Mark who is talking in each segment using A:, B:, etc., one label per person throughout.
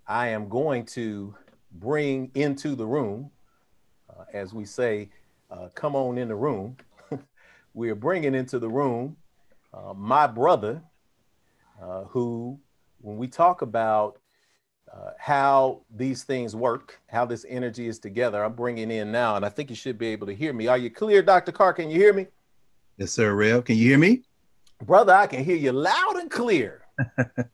A: I am going to bring into the room, as we say, come on in the room. We are bringing into the room my brother, who, when we talk about how these things work, how this energy is together, I'm bringing in now, and I think you should be able to hear me. Are you clear, Dr. Carr? Can you hear me?
B: Yes, sir, Rev. Can you hear me?
A: Brother, I can hear you loud and clear.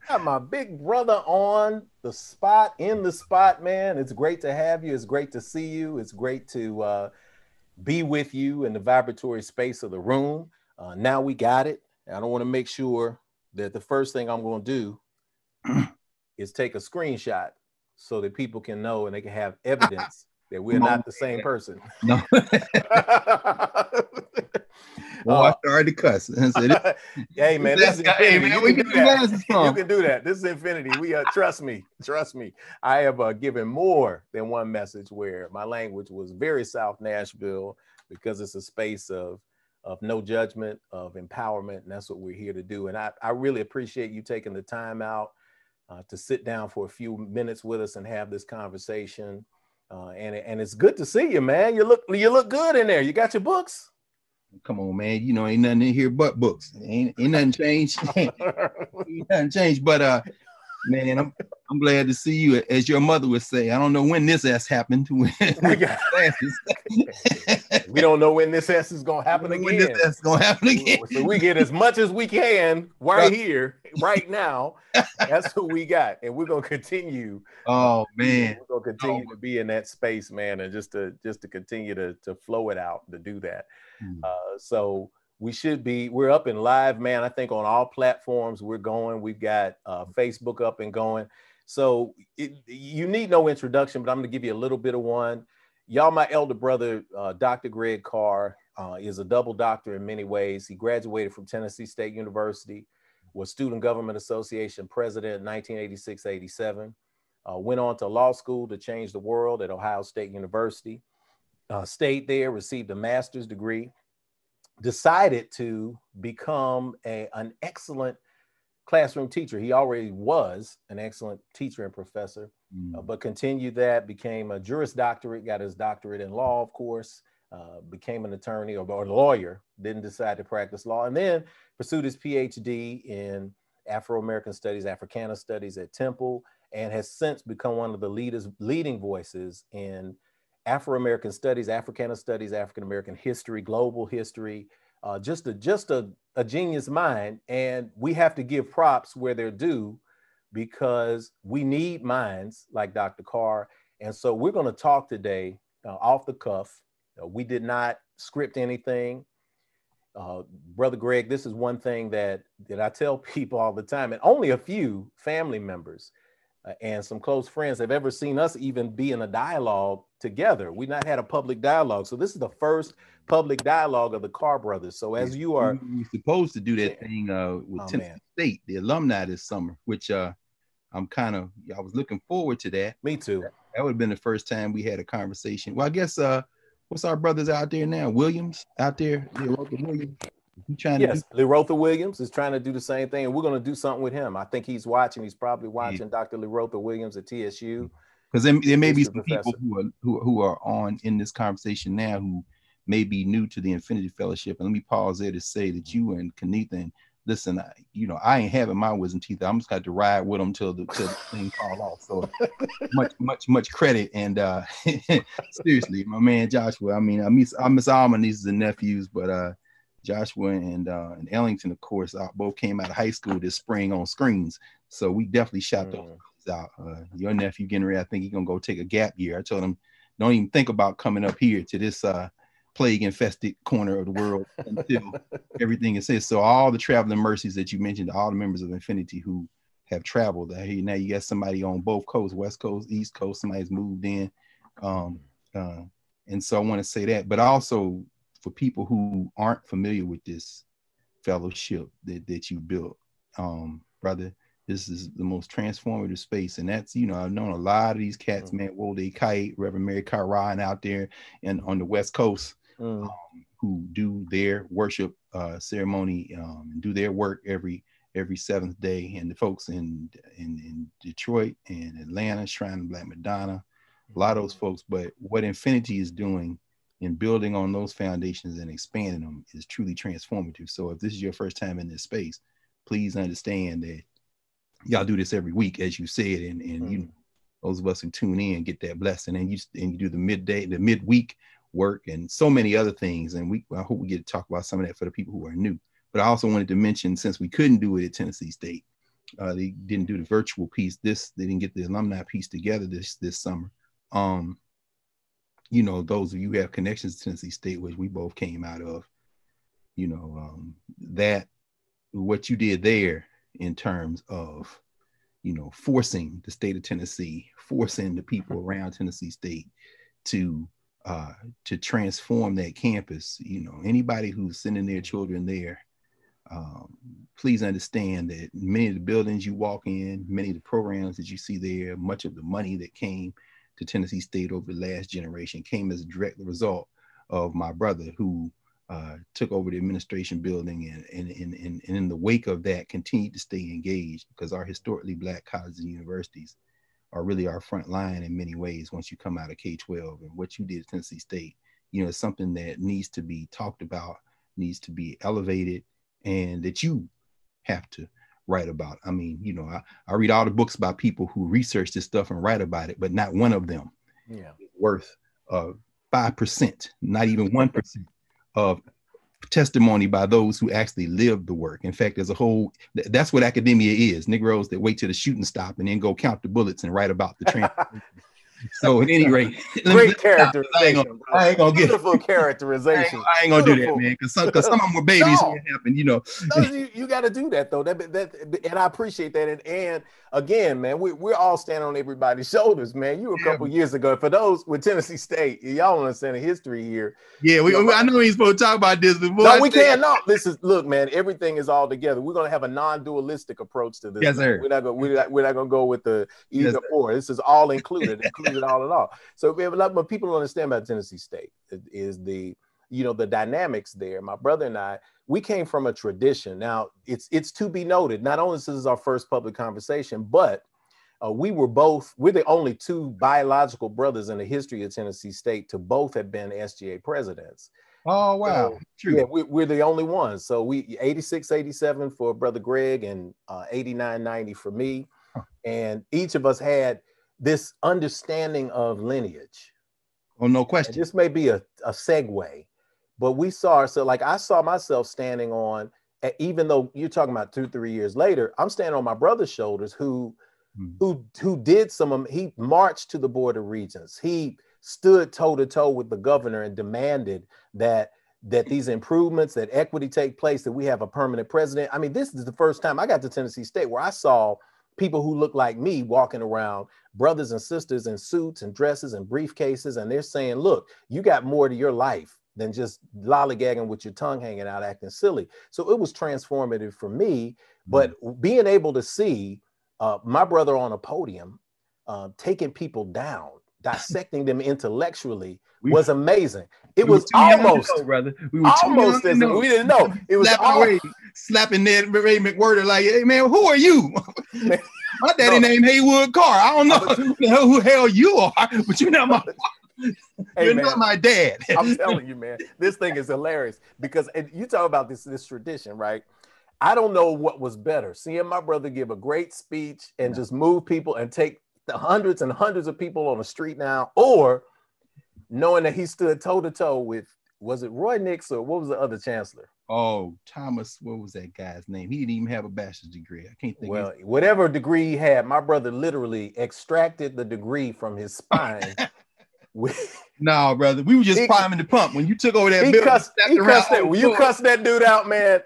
A: Got my big brother on the spot, in the spot, man. It's great to have you. It's great to see you. It's great to be with you in the vibratory space of the room. Now we got it. I don't want to make sure that the first thing I'm going to do is take a screenshot so that people can know and they can have evidence that we're
B: Come on,
A: not the same person.
B: no. Boy, I
A: uh,
B: started to cuss. And said,
A: hey man, this is
B: hey
A: infinity.
B: man,
A: You
B: where
A: can
B: you
A: do
B: get them
A: that.
B: glasses
A: You
B: from?
A: can do that. This is infinity. We trust me, trust me. I have given more than one message where my language was very South Nashville because it's a space of no judgment, of empowerment, and that's what we're here to do. And I really appreciate you taking the time out to sit down for a few minutes with us and have this conversation. And it's good to see you, man. You look good in there. You got your books.
B: Come on, man. You know, ain't nothing in here but books. Ain't nothing changed. Ain't nothing changed. But man, I'm glad to see you. As your mother would say, I don't know when this has happened with classes.
A: We don't know when this is gonna
B: I
A: happen
B: don't know when this
A: again.
B: has gonna happen again.
A: So we get as much as we can right here, right now. That's what we got, and we're gonna continue.
B: Oh
A: To do that.
B: man.
A: We're gonna
B: Oh,
A: continue to be in that space, man, and just to continue to flow it out to do that. So we're up and live, man. I think on all platforms we're going. We've got Facebook up and going. So you need no introduction, but I'm going to give you a little bit of one. Y'all, my elder brother, Dr. Greg Carr, is a double doctor in many ways. He graduated from Tennessee State University, was Student Government Association president in 1986-87, went on to law school to change the world at Ohio State University, stayed there, received a master's degree, decided to become an excellent classroom teacher. He already was an excellent teacher and professor, but continued that, became a Juris Doctorate, got his doctorate in law, of course, became an attorney or a lawyer, didn't decide to practice law, and then pursued his PhD in Afro-American Studies, Africana Studies at Temple, and has since become one of the leading voices in Afro-American Studies, Africana Studies, African-American history, global history, just a genius mind. And we have to give props where they're due because we need minds like Dr. Carr. And so we're going to talk today off the cuff. We did not script anything. Brother Greg, this is one thing that I tell people all the time, and only a few family members and some close friends have ever seen us even be in a dialogue together. We've not had a public dialogue. So this is the first public dialogue of the Carr brothers. So as you are,
B: we supposed to do that
A: yeah,
B: thing with
A: oh
B: Tennessee
A: man,
B: State, the alumni this summer, which I was looking forward to that.
A: me too.
B: That would have been the first time we had a conversation. Well, I guess what's our brothers out there now? Williams out there, Williams. He trying to do
A: Yes, Lerotha Williams is trying to do the same thing, and we're going to do something with him. I think he's watching. He's probably watching Dr. Lerotha Williams at TSU,
B: because there may be
A: history
B: some people
A: professor.
B: who are on in this conversation now who may be new to the Infinity Fellowship. And let me pause there to say that you and Kanitha and listen, I ain't having my wisdom teeth. I'm just got to ride with them till the thing fall off. So much credit. And seriously, my man Joshua. I mean, I miss all my nieces and nephews, but Joshua and Ellington, of course, both came out of high school this spring on screens. So we definitely shot those out. Your nephew getting ready, I think he's gonna go take a gap year. I told him, don't even think about coming up here to this plague infested corner of the world until everything is said. So all the traveling mercies that you mentioned, all the members of Infinity who have traveled, now you got somebody on both coasts, West Coast, East Coast, somebody's moved in. And so I want to say that, but also for people who aren't familiar with this fellowship that you built, brother, this is the most transformative space. And that's, I've known a lot of these cats, man, Wole Kite, Reverend Mary Karayan out there and on the West Coast, who do their worship ceremony and do their work every every seventh day, and the folks in Detroit and Atlanta, Shrine of Black Madonna, a lot of those folks. But what Infinity is doing in building on those foundations and expanding them is truly transformative. So if this is your first time in this space, please understand that y'all do this every week, as you said, and you know, those of us who tune in get that blessing, and you do the midweek work and so many other things. And I hope we get to talk about some of that for the people who are new. But I also wanted to mention, since we couldn't do it at Tennessee State, they didn't do the virtual piece. They didn't get the alumni piece together this summer. You know, those of you who have connections to Tennessee State, which we both came out of, you know, that what you did there in terms of, you know, forcing the state of Tennessee, forcing the people around Tennessee State to transform that campus. You know, anybody who's sending their children there, please understand that many of the buildings you walk in, many of the programs that you see there, much of the money that came to Tennessee State over the last generation came as a direct result of my brother, who took over the administration building, and in the wake of that continued to stay engaged, because our historically Black colleges and universities are really our front line in many ways once you come out of K-12. And what you did at Tennessee State, you know, is something that needs to be talked about, needs to be elevated, and that you have to write about. I mean, you know, I read all the books about people who research this stuff and write about it, but not one of them is worth 5%, not even 1% of testimony by those who actually live the work. In fact, there's a whole, that's what academia is, Negroes that wait till the shooting stop and then go count the bullets and write about the transformation. So at any rate,
A: great characterization.
B: I ain't gonna get
A: beautiful characterization.
B: I ain't gonna do that, man, because some of them were babies. No, when it happened, you know.
A: No, you got to do that though. And I appreciate that. And again, man, we're all standing on everybody's shoulders, man. You were a couple years ago. For those with Tennessee State, y'all don't understand the history here.
B: Yeah, I know we ain't supposed to talk about this before.
A: No, we can't. No, look, man. Everything is all together. We're gonna have a non-dualistic approach to this.
B: Yes, sir.
A: We're not gonna go with the either or. This is all included all in all. So what people don't understand about Tennessee State is the dynamics there. My brother and I, we came from a tradition. Now it's to be noted, not only this is our first public conversation, but we're the only two biological brothers in the history of Tennessee State to both have been SGA presidents.
B: Oh, wow.
A: So, true. Yeah, we're the only ones. So we 86, 87 for Brother Greg, and 89, 90 for me. Huh. And each of us had this understanding of lineage.
B: Oh, no question.
A: And this may be a segue, but we saw ourselves, like I saw myself standing on, even though you're talking about 2-3 years later, I'm standing on my brother's shoulders who did he marched to the Board of Regents. He stood toe to toe with the governor and demanded that these improvements, that equity take place, that we have a permanent president. I mean, this is the first time I got to Tennessee State where I saw people who look like me walking around, brothers and sisters in suits and dresses and briefcases, and they're saying, look, you got more to your life than just lollygagging with your tongue hanging out, acting silly. So it was transformative for me, but being able to see my brother on a podium, taking people down, dissecting them intellectually was amazing. It was almost, brother. We didn't know. It was
B: slapping Ned Ray McWhirter like, hey man, who are you? My daddy named Haywood Carr. I don't know who the hell you are, but you're not my you're not my dad.
A: I'm telling you, man, this thing is hilarious because you talk about this tradition, right? I don't know what was better, seeing my brother give a great speech and just move people and take the hundreds and hundreds of people on the street now, or knowing that he stood toe to toe with, was it Roy Nix or what was the other chancellor?
B: Oh, Thomas, what was that guy's name? He didn't even have a bachelor's degree. I can't think.
A: Well, whatever degree he had, my brother literally extracted the degree from his spine.
B: No, brother, we were just priming the pump. When you took over that
A: building, when you cussed that dude out, man,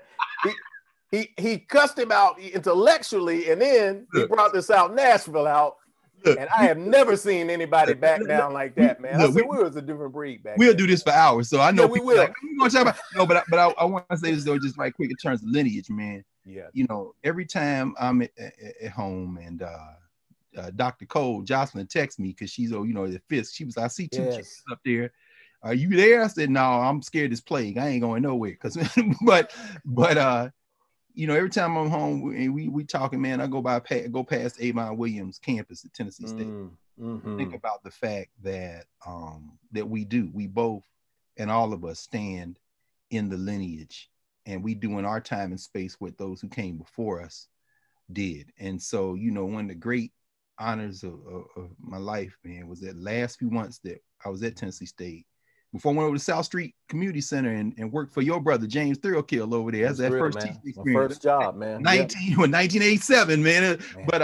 A: he cussed him out intellectually, and then he brought this out Nashville out. And I have never seen anybody back down like that, man. I said we was a different breed back then.
B: We'll do this for hours, so I know
A: we will.
B: Like, we're gonna talk about, but I want to say this though, just right quick in terms of lineage, man.
A: Yeah.
B: You know, every time I'm at home and Dr. Cole Jocelyn texts me because she's the fifth. She was, I see two chicks up there. Are you there? I said, no, I'm scared of this plague. I ain't going nowhere. But you know, every time I'm home, we talking, man, I go past Avon Williams campus at Tennessee State. Think about the fact that we both and all of us stand in the lineage, and we doing our time and space what those who came before us did. And so, you know, one of the great honors of my life, man, was that last few months that I was at Tennessee State before I went over to South Street Community Center and worked for your brother James Thurkill over there. That's that first teaching experience.
A: My first job, man.
B: 1987, man. But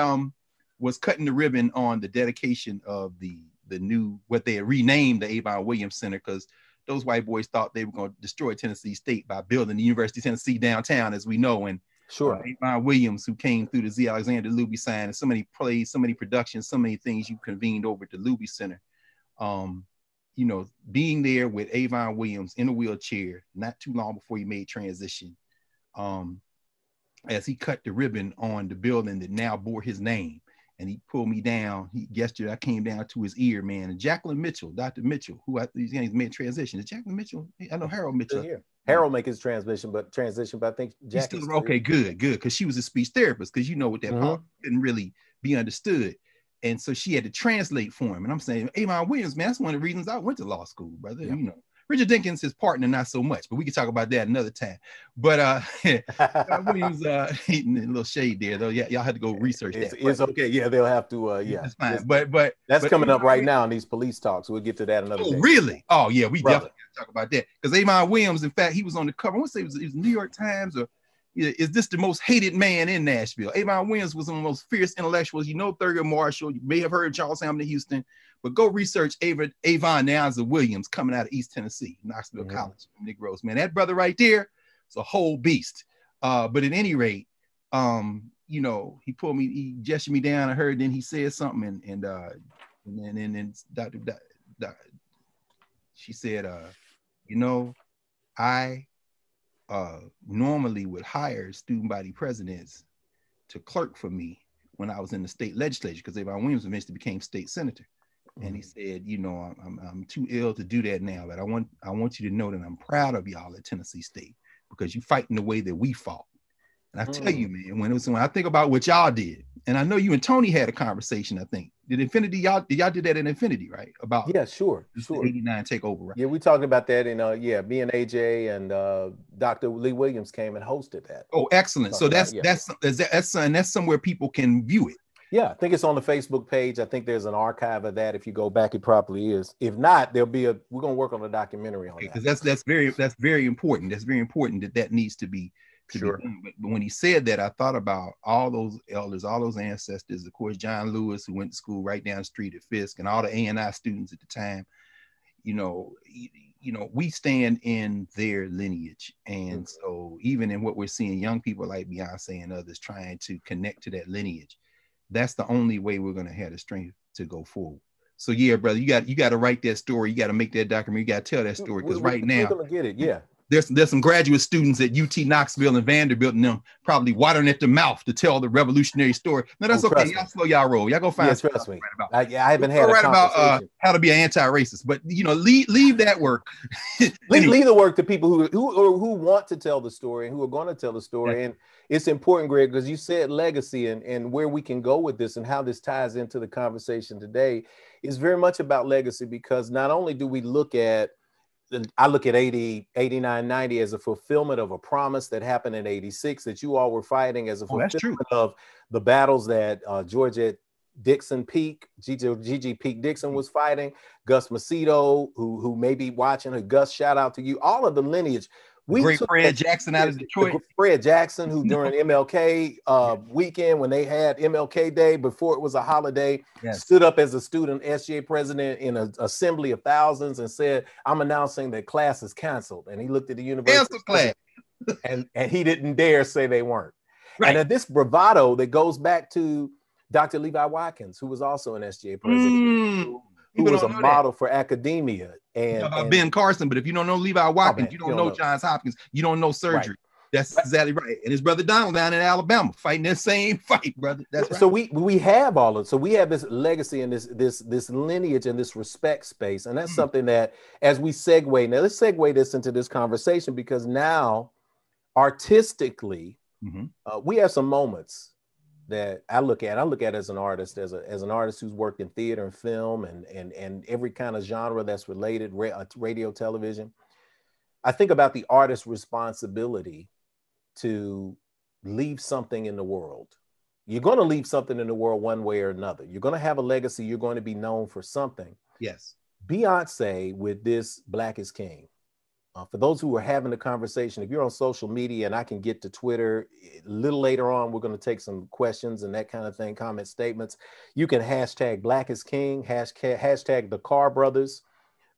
B: was cutting the ribbon on the dedication of the new, what they had renamed the Avon Williams Center, because those white boys thought they were going to destroy Tennessee State by building the University of Tennessee downtown, as we know. And Avon Williams, who came through the Z. Alexander Luby sign, and so many plays, so many productions, so many things you convened over at the Luby Center. You know, being there with Avon Williams in a wheelchair, not too long before he made transition, as he cut the ribbon on the building that now bore his name. And he pulled me down. He gestured. I came down to his ear, man. And Jacqueline Mitchell, Dr. Mitchell, who he's made transition. Is Jacqueline Mitchell? I know Harold Mitchell.
A: Harold make his transition, but I think Jackie's
B: still okay. Good, because she was a speech therapist. Because you know what that didn't really be understood, and so she had to translate for him. And I'm saying, Avon Williams, man, that's one of the reasons I went to law school, brother. Yeah. You know, Richard Dinkins, his partner, not so much, but we can talk about that another time. But Williams, a little shade there, though. Yeah, y'all had to go research that.
A: It's okay. Yeah, they'll have to.
B: It's fine. But
A: that's coming up right now in these police talks. We'll get to that another day.
B: Really? Oh yeah, we definitely got to talk about that, because Avon Williams, in fact, he was on the cover. I want to say it was New York Times, or is this the most hated man in Nashville? Avon Williams was one of the most fierce intellectuals. You know, Thurgood Marshall. You may have heard Charles Hamilton Houston. But go research Avon Nyanza Williams coming out of East Tennessee, Knoxville College, Negroes. Man, that brother right there is a whole beast. But at any rate, you know, he gestured me down. I heard, then he said something, and then she said, you know, I normally would hire student body presidents to clerk for me when I was in the state legislature, because Avon Williams eventually became state senator. And he said, you know, I'm too ill to do that now, but I want you to know that I'm proud of y'all at Tennessee State, because you fighting the way that we fought. And I tell you, man, when I think about what y'all did, and I know you and Tony had a conversation, I think. Did y'all did that in Infinity, right? About
A: sure.
B: 89 takeover, right?
A: Yeah, we talked about that in me and AJ and Dr. Lee Williams came and hosted that.
B: Oh, excellent. So that's somewhere people can view it.
A: Yeah, I think it's on the Facebook page. I think there's an archive of that. If you go back, it probably is. If not, we're gonna work on a documentary on that.
B: Because that's very important. That's very important that needs to be
A: sure.
B: Be done. But when he said that, I thought about all those elders, all those ancestors. Of course, John Lewis, who went to school right down the street at Fisk, and all the A&I students at the time. You know, we stand in their lineage, and so even in what we're seeing, young people like Beyonce and others trying to connect to that lineage. That's the only way we're going to have the strength to go forward. So yeah, brother, you got to write that story. You got to make that documentary. You got to tell that story, because right now
A: we're going to get it. Yeah.
B: There's some graduate students at UT Knoxville and Vanderbilt and them probably watering at the mouth to tell the revolutionary story. No, that's okay. Y'all slow y'all roll. Y'all go find
A: trust me. I haven't had a
B: conversation about how to be an anti-racist, but you know, leave that work.
A: leave the work to people who want to tell the story and who are going to tell the story. Yeah. And it's important, Greg, because you said legacy and where we can go with this and how this ties into the conversation today is very much about legacy, because not only do we look at I look at 80, 89, 90 as a fulfillment of a promise that happened in 86 that you all were fighting, as a fulfillment of the battles that Georgia Dixon Peak, Gigi Peak Dixon was fighting, Gus Macedo, who may be watching. Gus, shout out to you. All of the lineage.
B: Great Fred Jackson out of Detroit.
A: Fred Jackson, who during MLK weekend, when they had MLK Day, before it was a holiday, stood up as a student SGA president in an assembly of thousands and said, I'm announcing that class is canceled. And he looked at the university
B: class.
A: and he didn't dare say they weren't.
B: Right.
A: And this bravado that goes back to Dr. Levi Watkins, who was also an SGA president. Who was a model for academia. And
B: about Ben Carson, but if you don't know Levi Watkins, you don't know Johns Hopkins, you don't know surgery. Right. That's exactly right. And his brother Donald down in Alabama fighting that same fight, brother. That's right.
A: So we have all of, so we have this legacy and this lineage and this respect space. And that's something that, as we segue, now let's segue this into this conversation, because now artistically, We have some moments that I look at. I look at as an artist, as an artist who's worked in theater and film and every kind of genre that's related, radio, television. I think about the artist's responsibility to leave something in the world. You're going to leave something in the world one way or another. You're going to have a legacy. You're going to be known for something.
B: Yes.
A: Beyonce with this Black is King. For those who are having the conversation, if you're on social media, and I can get to Twitter a little later on, we're going to take some questions and that kind of thing, comment statements. You can hashtag Black is King, hashtag the Carr Brothers.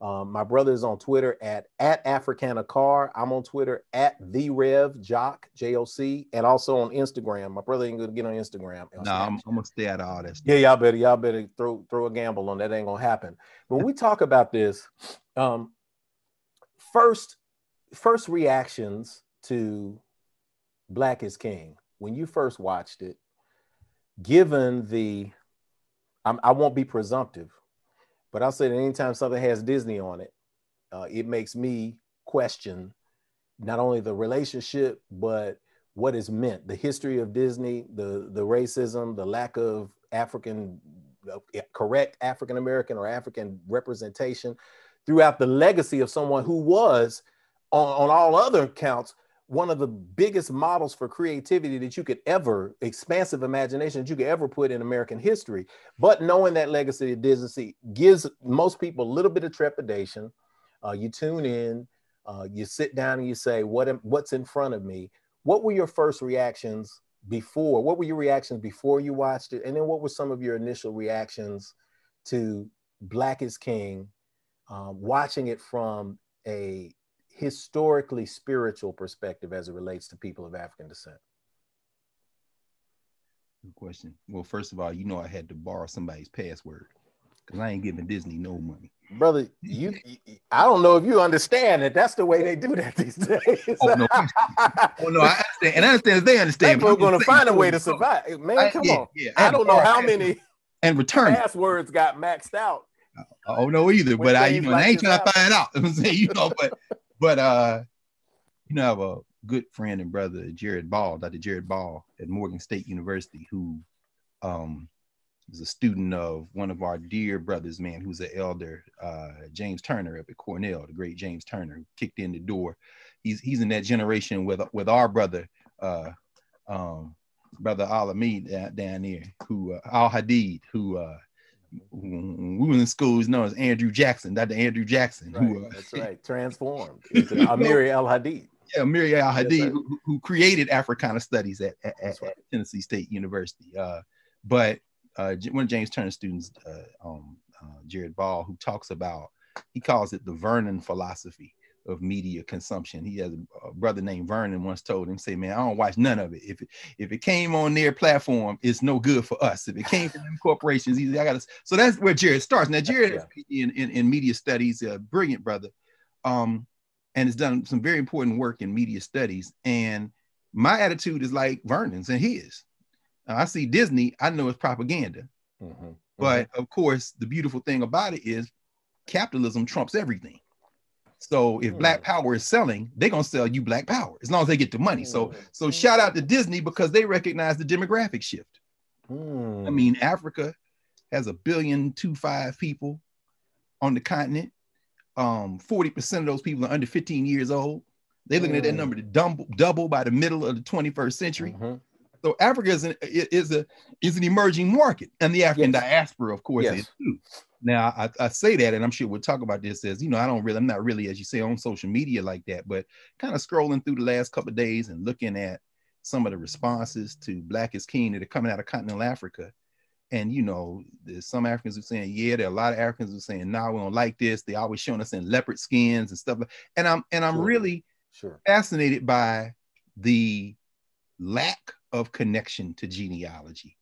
A: My brother is on Twitter at Africana Carr. I'm on Twitter at the Rev Jock, JOC, and also on Instagram. My brother ain't gonna get on Instagram.
B: No, I'm gonna stay out of all that stuff.
A: Yeah, y'all better throw a gamble on that. Ain't gonna happen. When we talk about this, first reactions to Black is King, when you first watched it, given the, I won't be presumptive, but I'll say that anytime something has Disney on it, it makes me question not only the relationship, but what is meant, the history of Disney, the racism, the lack of correct African-American or African representation throughout the legacy of someone who was, on all other counts, one of the biggest models for creativity that you could ever, expansive imagination that you could ever put in American history. But knowing that legacy of Disney gives most people a little bit of trepidation. You tune in, you sit down and you say, what's in front of me? What were your first reactions before? What were your reactions before you watched it? And then what were some of your initial reactions to Black is King, watching it from a historically spiritual perspective as it relates to people of African descent?
B: Good question. Well, first of all, I had to borrow somebody's password because I ain't giving Disney no money.
A: Brother, I don't know if you understand that that's the way they do that these days.
B: Oh, no, I understand. And I understand if they understand.
A: People are going to find a way to survive. Man, come on. Yeah, I don't know how many passwords got maxed out.
B: I don't know either, but I ain't trying to find out. I'm saying, but I have a good friend and brother, Dr. Jared Ball at Morgan State University, who was a student of one of our dear brothers, man, who's an elder, James Turner up at Cornell, the great James Turner, who kicked in the door. He's in that generation with our brother, Brother Al-Hamid down there, who Al-Hadid, who we were in school, is known as Andrew Jackson, Dr. Andrew Jackson.
A: Right, who that's right, transformed into Amiri Al-Hadid.
B: Yeah, Amiri Al-Hadid, right. who created Africana Studies at Tennessee State University. But one of James Turner's students, Jared Ball, who talks about, he calls it the Vernon philosophy of media consumption. He has a brother named Vernon once told him, say, man, I don't watch none of it. If it came on their platform, it's no good for us. If it came from them corporations, so that's where Jared starts. Now, Jared is in media studies, a brilliant brother, and has done some very important work in media studies. And my attitude is like Vernon's and his. I see Disney, I know it's propaganda. Mm-hmm. But of course, the beautiful thing about it is capitalism trumps everything. So if Black Power is selling, they're going to sell you Black Power as long as they get the money. So shout out to Disney because they recognize the demographic shift. I mean, Africa has 1.25 billion people on the continent. 40% of those people are under 15 years old. They're looking at that number to double by the middle of the 21st century. Mm-hmm. So Africa is an emerging market, and the African diaspora, of course, is too. Now, I say that, and I'm sure we'll talk about this as, I'm not really, as you say, on social media like that, but kind of scrolling through the last couple of days and looking at some of the responses to Black is King that are coming out of continental Africa. And, there's some Africans who are saying, yeah, there are a lot of Africans who are saying, no, we don't like this. They always showing us in leopard skins and stuff. And I'm really fascinated by the lack of connection to genealogy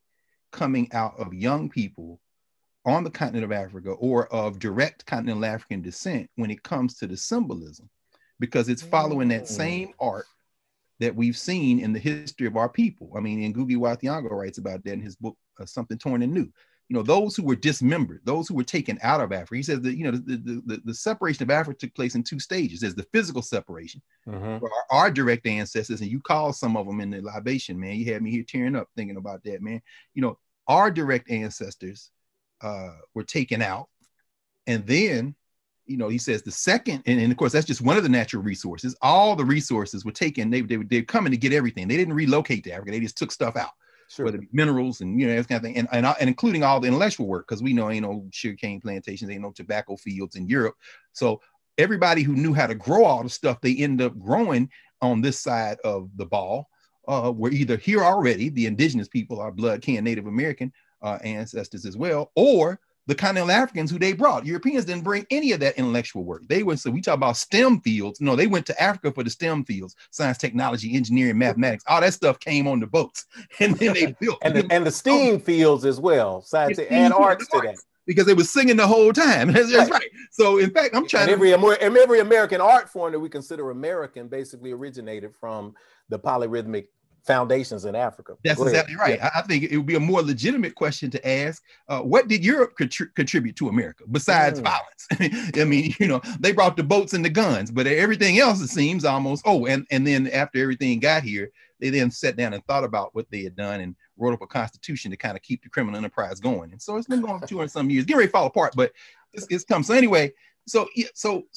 B: coming out of young people on the continent of Africa or of direct continental African descent when it comes to the symbolism, because it's following that same art that we've seen in the history of our people. I mean, and Ngugi wa Thiong'o writes about that in his book, Something Torn and New. those who were dismembered, those who were taken out of Africa. He says that, the separation of Africa took place in two stages. There's the physical separation for our direct ancestors, and you call some of them in the libation, man. You had me here tearing up thinking about that, man. Our direct ancestors were taken out, and then, he says the second, and of course, that's just one of the natural resources. All the resources were taken. They're coming to get everything. They didn't relocate to Africa. They just took stuff out. Sure. Whether it be minerals and that kind of thing, and including all the intellectual work, because we know ain't no sugarcane plantations, ain't no tobacco fields in Europe. So everybody who knew how to grow all the stuff they end up growing on this side of the ball were either here already, the indigenous people, our blood kin Native American ancestors as well, or the continental Africans who they brought. Europeans didn't bring any of that intellectual work. They went, so we talk about STEM fields. No, they went to Africa for the STEM fields: science, technology, engineering, mathematics. All that stuff came on the boats, and then they built.
A: and the STEAM fields as well, science and arts to that.
B: Because they were singing the whole time. That's right. So in fact, I'm trying
A: every American art form that we consider American basically originated from the polyrhythmic foundations in Africa.
B: That's exactly right. Yeah. I think it would be a more legitimate question to ask, what did Europe contribute to America besides violence? I mean, they brought the boats and the guns, but everything else, it seems, almost, and then after everything got here, they then sat down and thought about what they had done and wrote up a constitution to kind of keep the criminal enterprise going. And so it's been going for 200 some years, getting ready to fall apart, but it's come. So anyway, so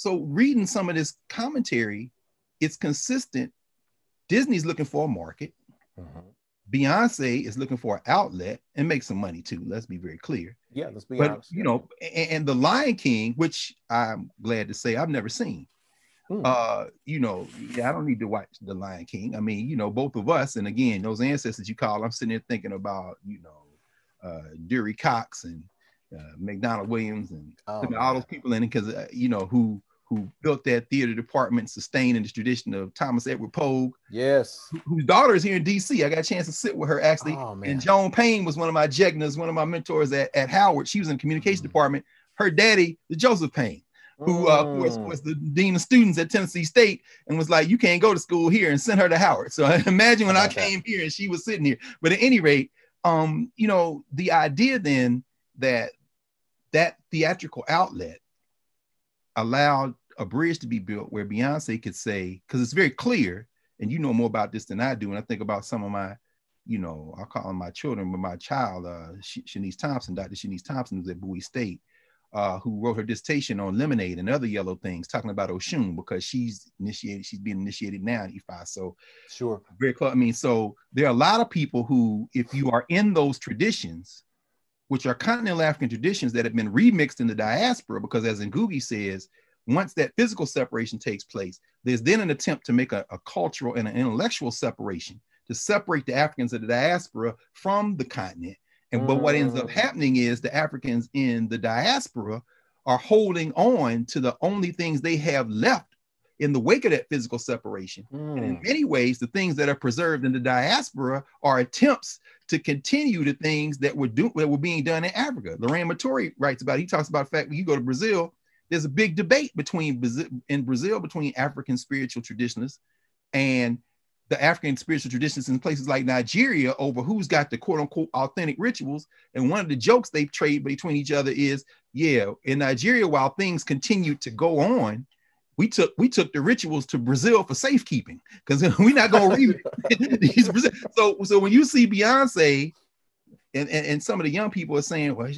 B: reading some of this commentary, it's consistent. Disney's looking for a market. Beyonce is looking for an outlet and make some money too. Let's be very clear.
A: Yeah, let's be honest.
B: And the Lion King, which I'm glad to say I've never seen. I don't need to watch the Lion King. I mean, both of us, and again, those ancestors you call, I'm sitting there thinking about, Dury Cox and McDonald Williams and all those people in it, because who built that theater department, sustaining the tradition of Thomas Edward Pogue.
A: Yes.
B: Whose daughter is here in DC. I got a chance to sit with her actually. And Joan Payne was one of my Jegnas, one of my mentors at Howard. She was in the communication department. Her daddy, the Joseph Payne, who was the dean of students at Tennessee State, and was like, you can't go to school here, and sent her to Howard. So imagine when I came here and she was sitting here. But at any rate, the idea then that theatrical outlet allowed a bridge to be built where Beyonce could say, because it's very clear, and you know more about this than I do, and I think about some of my, I'll call them my children, but my child, Shanice Thompson, Dr. Shanice Thompson, who's at Bowie State, who wrote her dissertation on lemonade and other yellow things, talking about Oshun, because she's being initiated now in Ifa. So
A: sure,
B: very close. I mean, so there are a lot of people who, if you are in those traditions, which are continental African traditions that have been remixed in the diaspora, because as Ngugi says, once that physical separation takes place, there's then an attempt to make a cultural and an intellectual separation to separate the Africans of the diaspora from the continent. But what ends up happening is the Africans in the diaspora are holding on to the only things they have left in the wake of that physical separation. And in many ways, the things that are preserved in the diaspora are attempts to continue the things that were being done in Africa. Lorraine Maturi writes about it. He talks about the fact when you go to Brazil, there's a big debate between African spiritual traditionalists and the African spiritual traditions in places like Nigeria over who's got the quote unquote authentic rituals. And one of the jokes they trade between each other is, in Nigeria, while things continue to go on, we took the rituals to Brazil for safekeeping, because we're not going to read these. So when you see Beyonce and some of the young people are saying, well,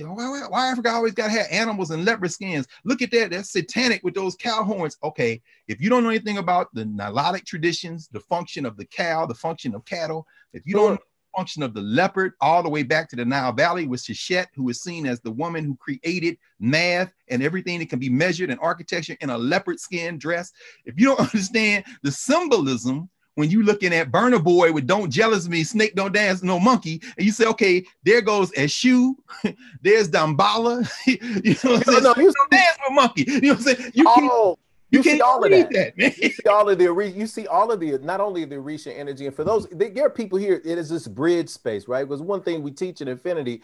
B: why Africa always got to have animals and leopard skins? Look at that. That's satanic with those cow horns. Okay, if you don't know anything about the Nilotic traditions, the function of the cow, the function of cattle, if you don't know the function of the leopard, all the way back to the Nile Valley with Sheshet, who is seen as the woman who created math and everything that can be measured in architecture in a leopard skin dress. If you don't understand the symbolism, when you looking at Burna Boy with "Don't Jealous Me," Snake Don't Dance No Monkey, and you say, okay, there goes Eshu, there's Dambala, you know what I'm saying? You don't dance with Monkey. You know what I'm saying? You can't
A: see all of
B: that, man.
A: You see all of the not only the Orisha energy, and for those, there are people here, it is this bridge space, right? Because one thing we teach in Infinity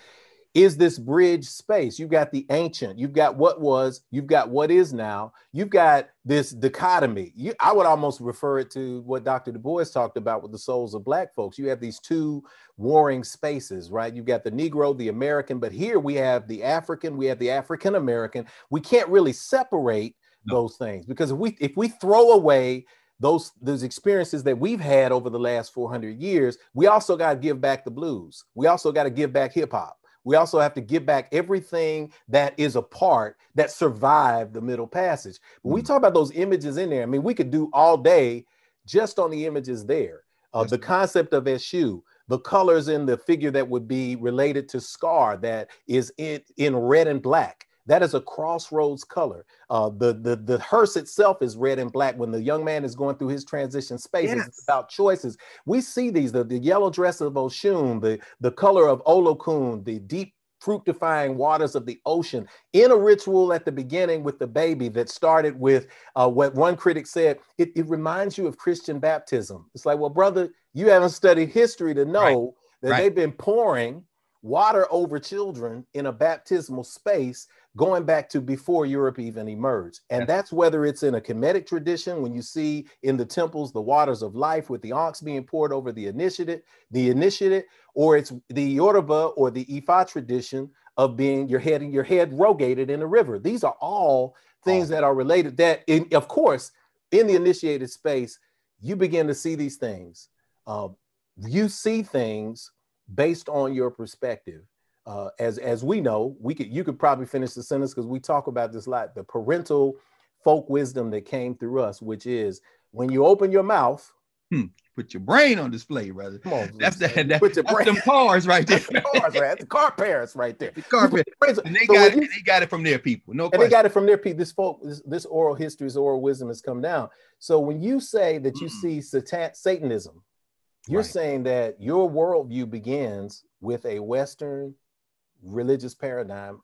A: is this bridge space. You've got the ancient, you've got what was, you've got what is now, you've got this dichotomy. I would almost refer it to what Dr. Du Bois talked about with the souls of Black folks. You have these two warring spaces, right? You've got the Negro, the American, but here we have the African, we have the African American. We can't really separate those things, because if we throw away those experiences that we've had over the last 400 years, we also got to give back the blues. We also got to give back hip hop. We also have to give back everything that is a part that survived the Middle Passage. When we talk about those images in there, I mean, we could do all day just on the images there. The concept of Eshu, the colors in the figure that would be related to Scar, that is in red and black. That is a crossroads color. The hearse itself is red and black. When the young man is going through his transition spaces, yes, it's about choices. We see these, the yellow dress of Oshun, the color of Olokun, the deep fructifying waters of the ocean, in a ritual at the beginning with the baby that started with what one critic said, it reminds you of Christian baptism. It's like, well, brother, you haven't studied history to know that they've been pouring water over children in a baptismal space going back to before Europe even emerged. And that's whether it's in a Kemetic tradition, when you see in the temples the waters of life with the onyx being poured over the initiate, or it's the Yoruba or the Ifa tradition of being your head rogated in a river. These are all things that are related, that of course, in the initiated space, you begin to see these things. You see things based on your perspective. As we know, you could probably finish the sentence because we talk about this a lot, the parental folk wisdom that came through us, which is when you open your mouth,
B: put your brain on display, brother.
A: Come on,
B: that's them cars right there.
A: The car parents right there.
B: The car parents. And they got it from their people. No question.
A: And they got it from their people. This oral history, this oral wisdom has come down. So when you say that you see Satanism, you're saying that your worldview begins with a Western religious paradigm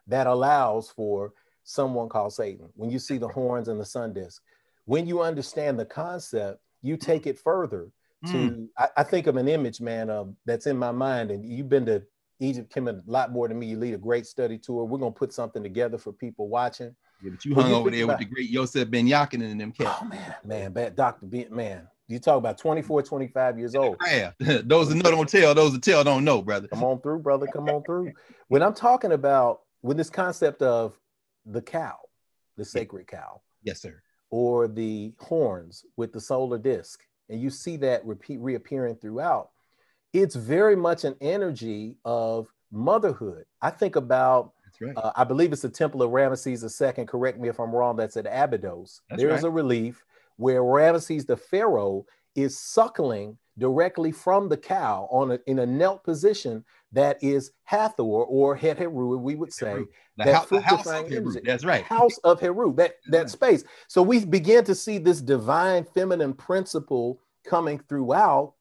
A: that allows for someone called Satan. When you see the horns and the sun disk, when you understand the concept, you take it further to, I think of an image, man, that's in my mind, and you've been to Egypt, Kim, a lot more than me. You lead a great study tour. We're going to put something together for people watching.
B: Yeah, but you hung over there with the great Yosef Ben Yakin and them cats.
A: Oh, man, Dr. Ben, man. You talk about 24, 25 years old.
B: Yeah. Those that know don't tell. Those that tell don't know, brother.
A: Come on through, brother. Come on through. When I'm talking about with this concept of the cow, the sacred cow.
B: Yes, sir.
A: Or the horns with the solar disk, and you see that reappearing throughout, it's very much an energy of motherhood. I think about, I believe it's the Temple of Ramesses II. Correct me if I'm wrong. That's at Abydos. There's a relief where Ramesses the Pharaoh is suckling directly from the cow in a knelt position that is Hathor or Het Heru, we would say.
B: The house of Heru. That's right.
A: House of Heru, that space. So we begin to see this divine feminine principle coming throughout.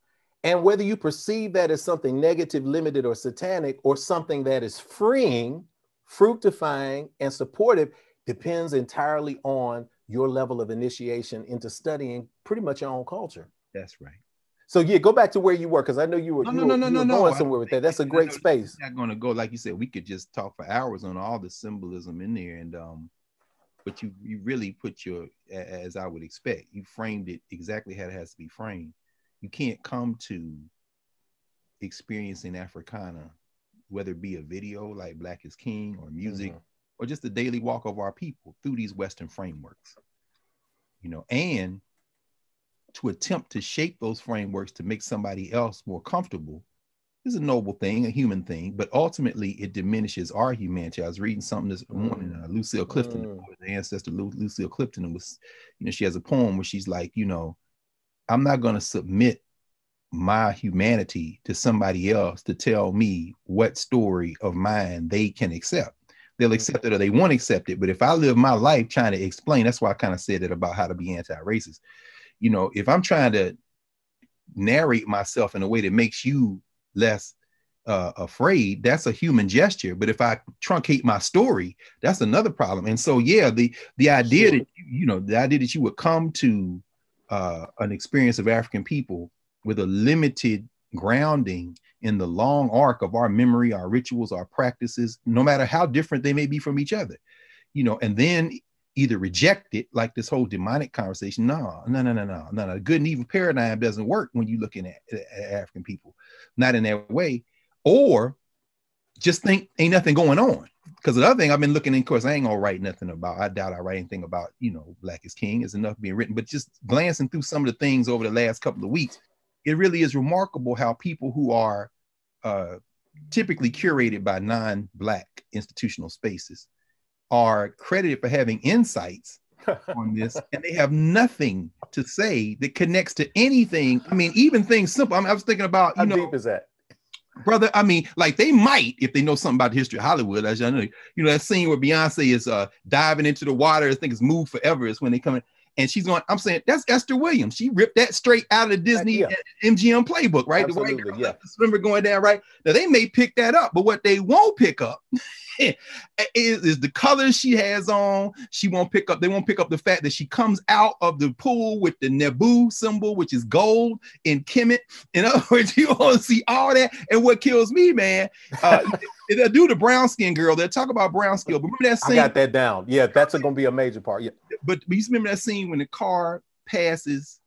A: And whether you perceive that as something negative, limited, or satanic, or something that is freeing, fructifying, and supportive, depends entirely on your level of initiation into studying pretty much your own culture.
B: That's right.
A: So yeah, go back to where you were, because I know you were going somewhere with that. That's a great space.
B: Not going to go, like you said, we could just talk for hours on all the symbolism in there, and but you really put your, as I would expect, you framed it exactly how it has to be framed. You can't come to experiencing Africana, whether it be a video like Black is King or music, or just the daily walk of our people through these Western frameworks, and to attempt to shape those frameworks to make somebody else more comfortable is a noble thing, a human thing, but ultimately it diminishes our humanity. I was reading something this morning, Lucille Clifton, the ancestor Lucille Clifton, was, she has a poem where she's like, I'm not going to submit my humanity to somebody else to tell me what story of mine they can accept. They'll accept it or they won't accept it. But if I live my life trying to explain, that's why I kind of said it about how to be anti-racist. If I'm trying to narrate myself in a way that makes you less afraid, that's a human gesture. But if I truncate my story, that's another problem. And so, yeah, the idea that, the idea that you would come to an experience of African people with a limited grounding in the long arc of our memory, our rituals, our practices, no matter how different they may be from each other, and then either reject it, like this whole demonic conversation. No. The good and evil paradigm doesn't work when you're looking at African people, not in that way, or just think ain't nothing going on. Because the other thing I've been looking in, of course, I ain't gonna write nothing about, I doubt I write anything about, Black is King. Is enough being written, but just glancing through some of the things over the last couple of weeks, it really is remarkable how people who are typically curated by non-Black institutional spaces are credited for having insights on this, and they have nothing to say that connects to anything. I mean, even things simple. I was thinking about,
A: how deep is that?
B: Brother, I mean, like they might, if they know something about the history of Hollywood, as I know, that scene where Beyonce is diving into the water, I think it's Move Forever, is when they come in, and she's going, I'm saying, that's Esther Williams. She ripped that straight out of the Disney MGM playbook, right?
A: Absolutely,
B: the white girl, the swimmer going down, right? Now they may pick that up, but what they won't pick up is the colors she has on. They won't pick up the fact that she comes out of the pool with the Nebu symbol, which is gold in Kemet. In other words, you want to see all that. And what kills me, man, they'll do the brown skin girl. They'll talk about brown skin. But remember that scene?
A: I got that down. Yeah, that's going to be a major part. Yeah.
B: But you remember that scene when the car passes,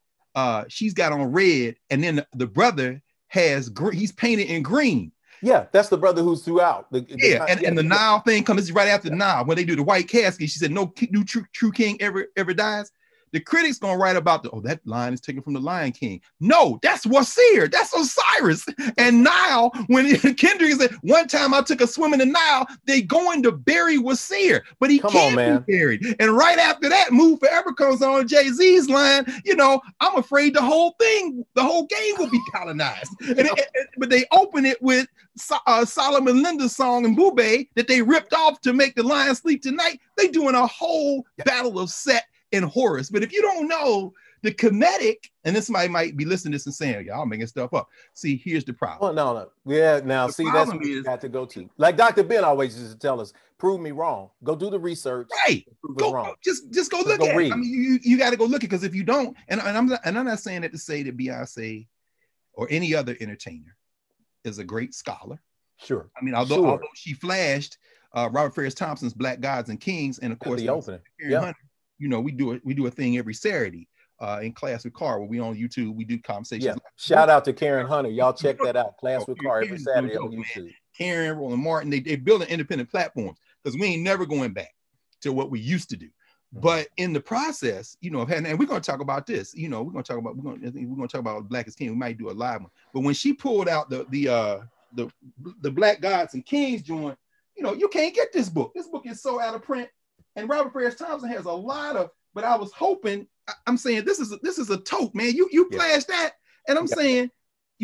B: she's got on red, and then the brother has green, he's painted in green.
A: Yeah, that's the brother who's throughout.
B: And the Nile thing comes right after the Nile. When they do the white casket, she said, no true king ever dies. The critics gonna write about that line is taken from the Lion King. No, that's Wasir, that's Osiris. And Nile, when Kendrick said, one time I took a swim in the Nile, they going to bury Wasir, but he can't be buried. And right after that, Move Forever comes on Jay-Z's line, I'm afraid the whole game will be colonized. But they open it with Solomon Linda's song and Boobay that they ripped off to make the Lion Sleep Tonight. They doing a whole battle of Set and Horus. But if you don't know the Kemetic, and this might be listening to this and saying, y'all making stuff up. See, here's the problem.
A: Well, no. Yeah, now see, that's what you got to go to. Like Dr. Ben always used to tell us, prove me wrong. Go do the research.
B: Right. Just go look at it. I mean, you got to go look at it, because if you don't, and I'm not saying that to say that Beyonce or any other entertainer is a great scholar.
A: Sure.
B: I mean, although she flashed Robert Farris Thompson's Black Gods and Kings, and of course
A: the opening.
B: Hunter, we do a thing every Saturday in Class with Carr, where we on YouTube, we do conversations.
A: Yeah. Shout out to Karen Hunter. Y'all check that out. Class with Carr every Saturday on YouTube.
B: Man. Karen, Roland Martin, they building independent platforms, because we ain't never going back to what we used to do. But in the process, and we're going to talk about this. We're going to talk about Black is King. We might do a live one. But when she pulled out the Black Gods and Kings joint, you can't get this book. This book is so out of print. And Robert Farris Thompson has a lot of. But I was hoping. I'm saying this is a tote, man. You flash that, and I'm saying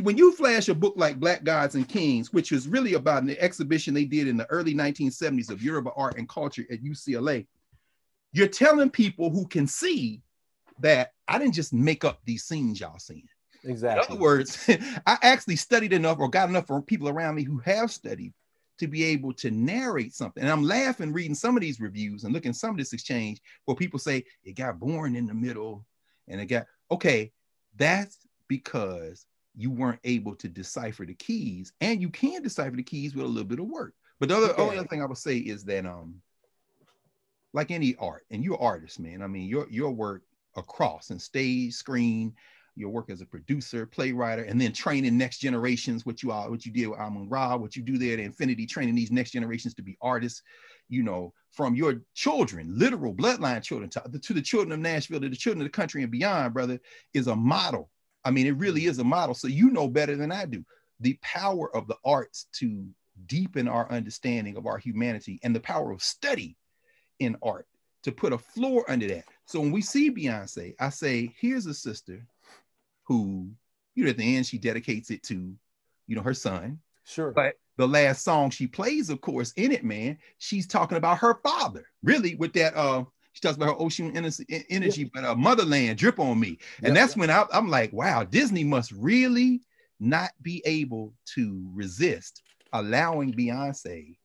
B: when you flash a book like Black Gods and Kings, which was really about an exhibition they did in the early 1970s of Yoruba art and culture at UCLA. You're telling people who can see that I didn't just make up these scenes y'all seeing.
A: Exactly.
B: In other words, I actually studied enough, or got enough from people around me who have studied, to be able to narrate something. And I'm laughing reading some of these reviews and looking at some of this exchange where people say it got boring in the middle, and that's because you weren't able to decipher the keys, and you can decipher the keys with a little bit of work. But the only other thing I would say is that like any art, and you're an artist, man. I mean, your work across and stage, screen, your work as a producer, playwright, and then training next generations, what you did with Amun-Ra, what you do there at Infinity, training these next generations to be artists, from your children, literal bloodline children, to the children of Nashville, to the children of the country and beyond, brother, is a model. I mean, it really is a model. So better than I do the power of the arts to deepen our understanding of our humanity, and the power of study in art to put a floor under that. So when we see Beyonce, I say, here's a sister who, at the end, she dedicates it to, her son.
A: Sure.
B: But the last song she plays, of course, in it, man, she's talking about her father, really, with that, she talks about her ocean energy, but motherland, drip on me. And that's when I'm like, wow, Disney must really not be able to resist allowing Beyonce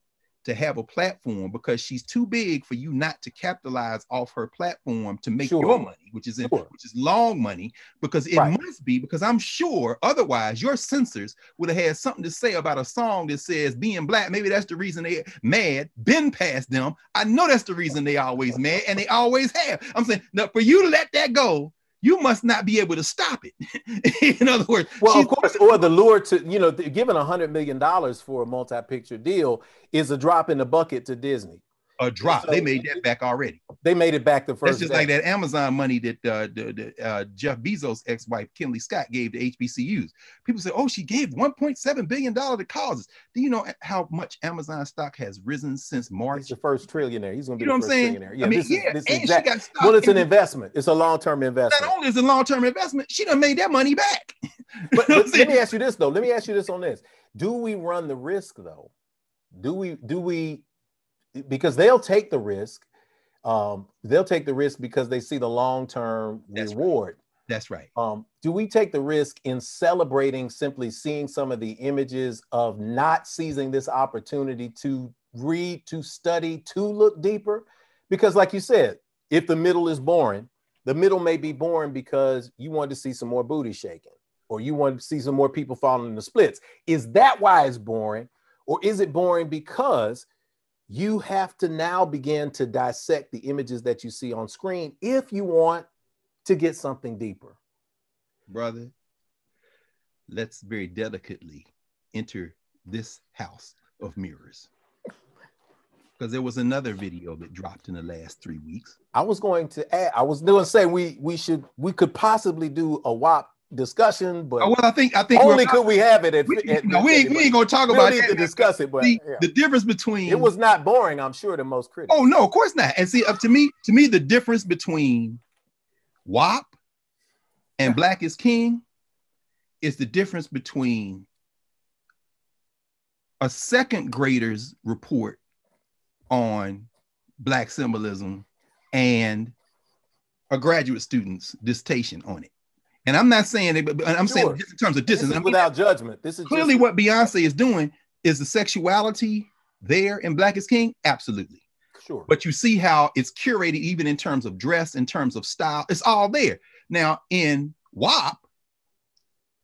B: to have a platform because she's too big for you not to capitalize off her platform to make your money, which is long money, because it must be, because I'm sure otherwise your censors would have had something to say about a song that says being black. Maybe that's the reason they mad, been past them. I know that's the reason they always mad, and they always have. I'm saying, now for you to let that go, you must not be able to stop it. In other words,
A: well, of course, or the lure to, giving $100 million for a multi-picture deal is a drop in the bucket to Disney.
B: A drop. So they made that back already.
A: They made it back the first.
B: That's just day. Like that Amazon money that Jeff Bezos' ex-wife Kinley Scott gave to HBCUs. People say, "Oh, she gave $1.7 billion to causes." Do you know how much Amazon stock has risen since March?
A: He's the first trillionaire. He's going to be the first trillionaire. Yeah,
B: this is exactly.
A: Well, it's an investment. It's a long-term investment.
B: Not only is it a long-term investment, she done made that money back.
A: But let me ask you this though. Let me ask you this on this. Do we run the risk though? Do we? Because they'll take the risk. They'll take the risk because they see the long-term reward.
B: That's right.
A: Do we take the risk in celebrating simply seeing some of the images of not seizing this opportunity to read, to study, to look deeper? Because like you said, if the middle is boring, the middle may be boring because you want to see some more booty shaking, or you want to see some more people falling in the splits. Is that why it's boring? Or is it boring because you have to now begin to dissect the images that you see on screen if you want to get something deeper?
B: Brother, let's very delicately enter this house of mirrors. Because there was another video that dropped in the last 3 weeks.
A: I was going to add, we could possibly do a WAP discussion, but
B: well, I think
A: only could we have it
B: we ain't gonna talk about it.
A: To discuss it, but
B: the difference between
A: it was not boring, I'm sure, to most critics.
B: Oh no, of course not. And see, to me, the difference between WAP and Black is King is the difference between a second grader's report on Black symbolism and a graduate student's dissertation on it. And I'm not saying it, but I'm saying in terms of distance.
A: Without judgment. This is
B: clearly what Beyonce is doing. Is the sexuality there in Black is King? Absolutely.
A: Sure.
B: But you see how it's curated even in terms of dress, in terms of style. It's all there. Now in WAP,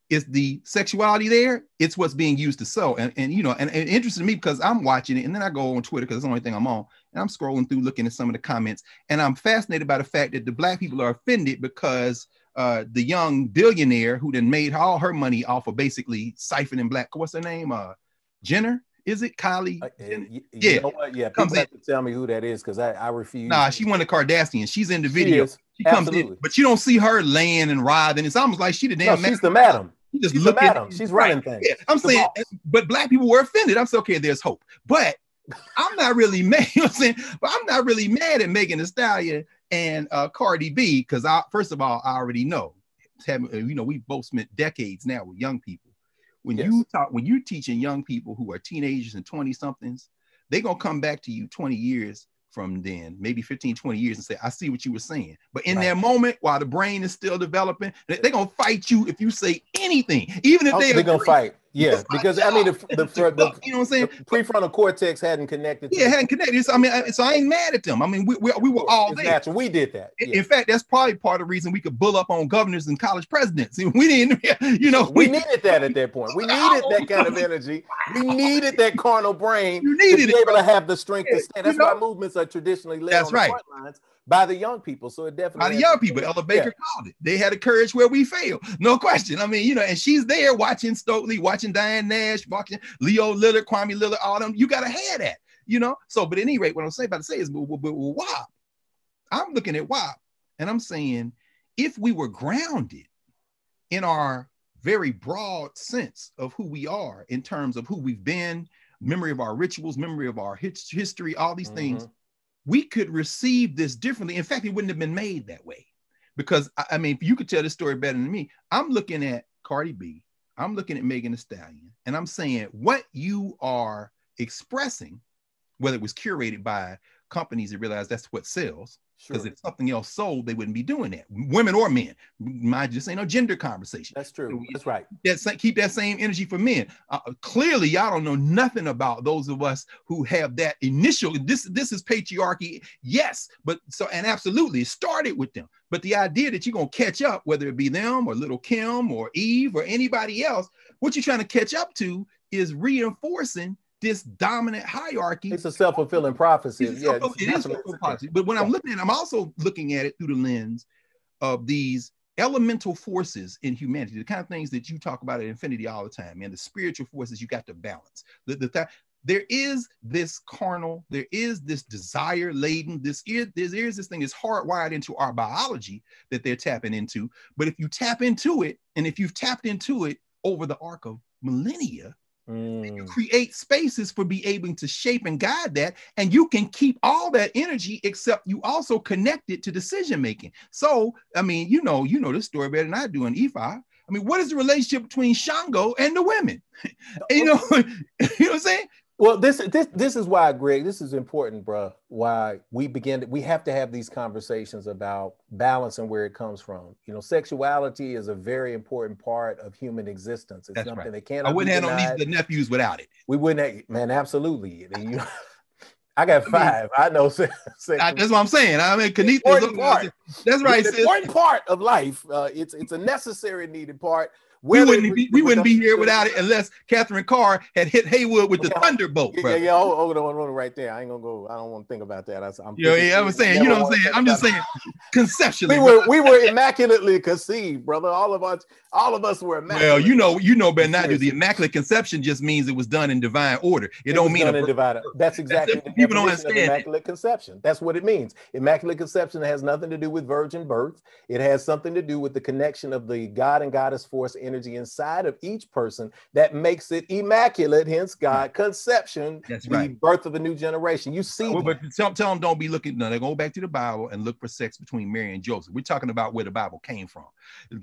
B: is the sexuality there? It's what's being used to sell. And it interested me because I'm watching it and then I go on Twitter because it's the only thing I'm on. And I'm scrolling through looking at some of the comments. And I'm fascinated by the fact that the Black people are offended because the young billionaire who then made all her money off of basically siphoning Black, what's her name? Jenner? Is it Kylie?
A: You know what? Yeah, people have to tell me who that is because I refuse.
B: Nah, she one of the Kardashians. She's in the video. She comes in, but you don't see her laying and writhing. It's almost like she the damn.
A: No, she's the madam. She's the madam. She's running things.
B: Yeah, I'm saying, but Black people were offended. I'm saying, okay, there's hope. But I'm not really mad. You know what I'm saying? But I'm not really mad at Megan Thee Stallion and Cardi B because first of all, I already know. We both spent decades now with young people. When you're teaching young people who are teenagers and 20-somethings, they're going to come back to you 20 years from then, maybe 15, 20 years and say, I see what you were saying. But in that moment, while the brain is still developing, they're going to fight you if you say anything, even if they're
A: going to fight. Yeah, because I mean, the
B: you know what I'm saying?
A: The prefrontal cortex hadn't connected.
B: Yeah, hadn't connected. So, I ain't mad at them. I mean, we were all there.
A: Natural. We did that.
B: In fact, that's probably part of the reason we could bull up on governors and college presidents. We didn't,
A: we needed that at that point. We needed that kind of energy. We needed that carnal brain to be able to have the strength to stand. That's why movements are traditionally led on the front lines by the young people. So it definitely
B: by the young people. Ella Baker called it. They had the courage where we failed. No question. I mean, and she's there watching Stokely, watching Diane Nash, watching Leo Lillard, Kwame Lillard, all them. You got to have that, So, but at any rate, what I'm about to say is, WAP. I'm looking at WAP and I'm saying, if we were grounded in our very broad sense of who we are in terms of who we've been, memory of our rituals, memory of our history, all these things, we could receive this differently. In fact, it wouldn't have been made that way. Because, you could tell this story better than me. I'm looking at Cardi B. I'm looking at Megan Thee Stallion. And I'm saying what you are expressing whether it was curated by companies that realize that's what sells. Because
A: Sure.
B: if something else sold, they wouldn't be doing that. Women or men. Mind just ain't no gender conversation.
A: That's true.
B: So
A: That's right.
B: keep that same energy for men. Clearly, y'all don't know nothing about those of us who have that initial. This is patriarchy, yes, but and absolutely, it started with them. But the idea that you're gonna catch up, whether it be them or little Kim or Eve or anybody else, what you're trying to catch up to is reinforcing this dominant hierarchy.
A: It's a self-fulfilling prophecy.
B: It is self-fulfilling prophecy. But when I'm looking at it, I'm also looking at it through the lens of these elemental forces in humanity, the kind of things that you talk about at Infinity all the time, and the spiritual forces you got to balance. There is this carnal, there is this desire laden, there is this thing that's hardwired into our biology that they're tapping into. But if you tap into it, and if you've tapped into it over the arc of millennia, you create spaces for being able to shape and guide that, and you can keep all that energy, except you also connect it to decision making. So, I mean, you know this story better than I do in Ifa. I mean, what is the relationship between Shango and the women? You know what I'm saying?
A: Well, this is why, Greg, this is important, bro. Why we have to have these conversations about balance and where it comes from. You know, sexuality is a very important part of human existence. It's
B: That's
A: something
B: right.
A: that can't.
B: I wouldn't have no nieces and nephews without it.
A: We wouldn't, man. Absolutely. I got 5. I know.
B: That's what I'm saying. I mean, Kenita, that's right.
A: It's an important part of life. It's a necessary, needed part.
B: We wouldn't be here without it unless Catherine Carr had hit Haywood with the thunderbolt.
A: Yeah. Hold on, right there. I ain't gonna go. I don't want to think about that.
B: I'm saying, you know what I'm saying. I'm just saying, conceptually,
A: we were immaculately conceived, brother. All of us were immaculate.
B: Well, you know, better not do. The immaculate conception just means it was done in divine order. It don't mean
A: That's exactly the
B: people don't understand
A: immaculate conception. That's what it means. Immaculate conception has nothing to do with virgin birth. It has something to do with the connection of the God and Goddess force energy inside of each person that makes it immaculate, hence God conception.
B: That's
A: the
B: right.
A: Birth of a new generation. You see,
B: but tell them don't be looking. No, they go back to the Bible and look for sex between Mary and Joseph. We're talking about where the Bible came from.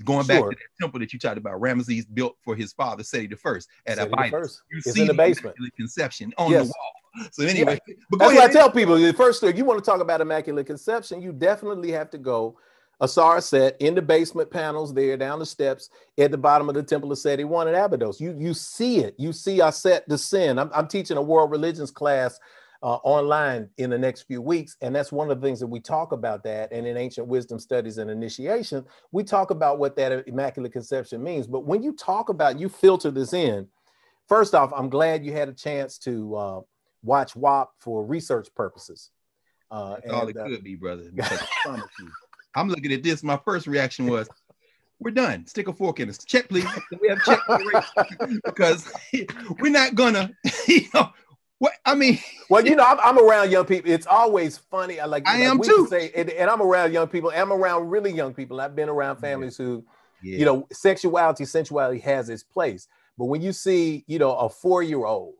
B: Going back to that temple that you talked about, Ramesses built for his father, Seti I, at Abydos. You see
A: in the basement.
B: Conception on the wall. So anyway, but
A: that's what I tell people. First, if you want to talk about Immaculate Conception, you definitely have to go Asar Set in the basement panels there, down the steps at the bottom of the Temple of Seti I at Abydos. You see it. You see Aset descend. I'm teaching a world religions class online in the next few weeks, and that's one of the things that we talk about that. And in Ancient Wisdom Studies and Initiation, we talk about what that Immaculate Conception means. But when you talk about, you filter this in. First off, I'm glad you had a chance to watch WAP for research purposes.
B: That's all it could be, brother. Because I promise you, I'm looking at this. My first reaction was, we're done. Stick a fork in us. Check, please. We have check because we're not gonna, what I mean.
A: Well, I'm around young people. It's always funny. I
B: am too.
A: And I'm around young people. I'm around really young people. I've been around families who, sexuality, sensuality has its place. But when you see, a 4-year-old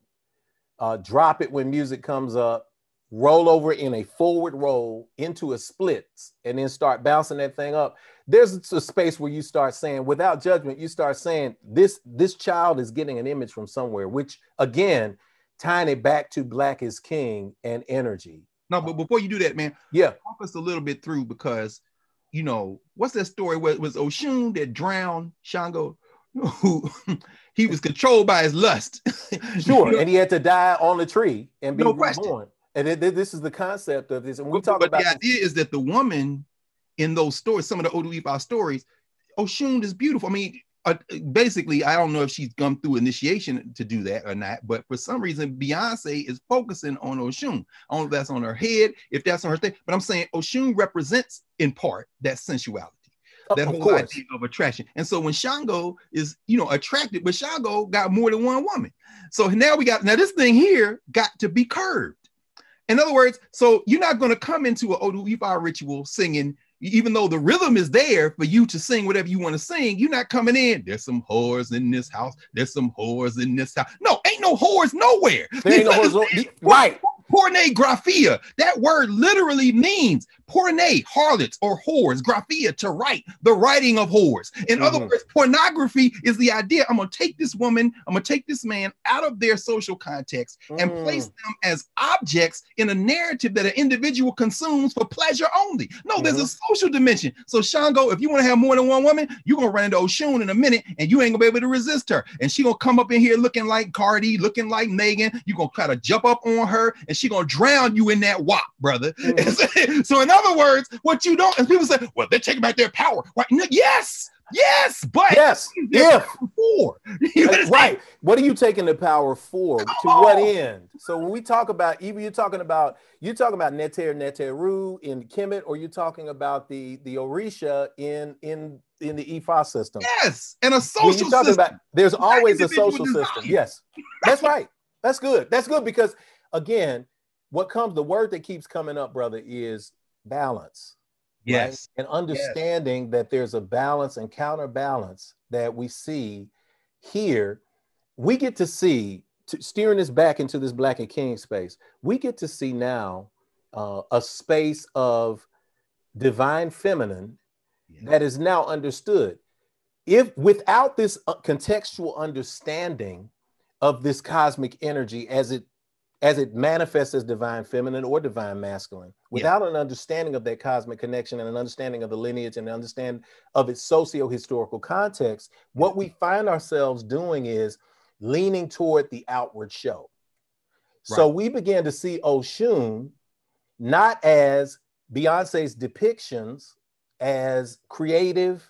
A: drop it when music comes up, roll over in a forward roll into a splits, and then start bouncing that thing up, there's a space where you start saying, without judgment, you start saying, this child is getting an image from somewhere, which, again, tying it back to Black is King and energy.
B: No, but before you do that, man, talk us a little bit through, because, what's that story where it was Oshun that drowned Shango, who he was controlled by his lust.
A: Sure, and he had to die on the tree and be reborn. And this is the concept of this. And we talk about
B: the idea is that the woman in those stories, some of the Odu Ifa stories, Oshun is beautiful. I mean, basically, I don't know if she's gone through initiation to do that or not, but for some reason, Beyonce is focusing on Oshun. I don't know if that's on her head, if that's on her thing, but I'm saying Oshun represents in part that sensuality. That whole idea of attraction. And so when Shango is, attracted, but Shango got more than one woman. So now this thing here got to be curved. In other words, so you're not going to come into an Odu Ifa ritual singing, even though the rhythm is there for you to sing whatever you want to sing. You're not coming in, there's some whores in this house. There's some whores in this house. No, ain't no whores nowhere.
A: There ain't no whores. Right.
B: Pornographia. That word literally means porne, harlots or whores. Graphia, to write, the writing of whores. In other words, pornography is the idea. I'm going to take this woman, I'm going to take this man out of their social context and place them as objects in a narrative that an individual consumes for pleasure only. No, there's a social dimension. So Shango, if you want to have more than one woman, you're going to run into Oshun in a minute and you ain't going to be able to resist her. And she going to come up in here looking like Cardi, looking like Megan. You're going to kind of jump up on her and she going to drown you in that wop, brother. So in other words, what you don't, and people say, well, they're taking back their power. Right? No, yes, but
A: for right. What are you taking the power for? To what end? So when we talk about, either you're talking about Neter Neteru in Kemet, or you're talking about the Orisha in the Ifa system.
B: Yes, and a social system.
A: About, there's always a social system. Yes, that's right. That's good. That's good, because again, the word that keeps coming up, brother, is balance.
B: Yes.
A: Right? And understanding that there's a balance and counterbalance that we see here. We get to see, steering this back into this Black and King space, we get to see now a space of divine feminine that is now understood. If without this contextual understanding of this cosmic energy as it manifests as divine feminine or divine masculine, without an understanding of that cosmic connection and an understanding of the lineage and an understanding of its socio-historical context, what we find ourselves doing is leaning toward the outward show. Right. So we began to see Oshun not as Beyonce's depictions as creative,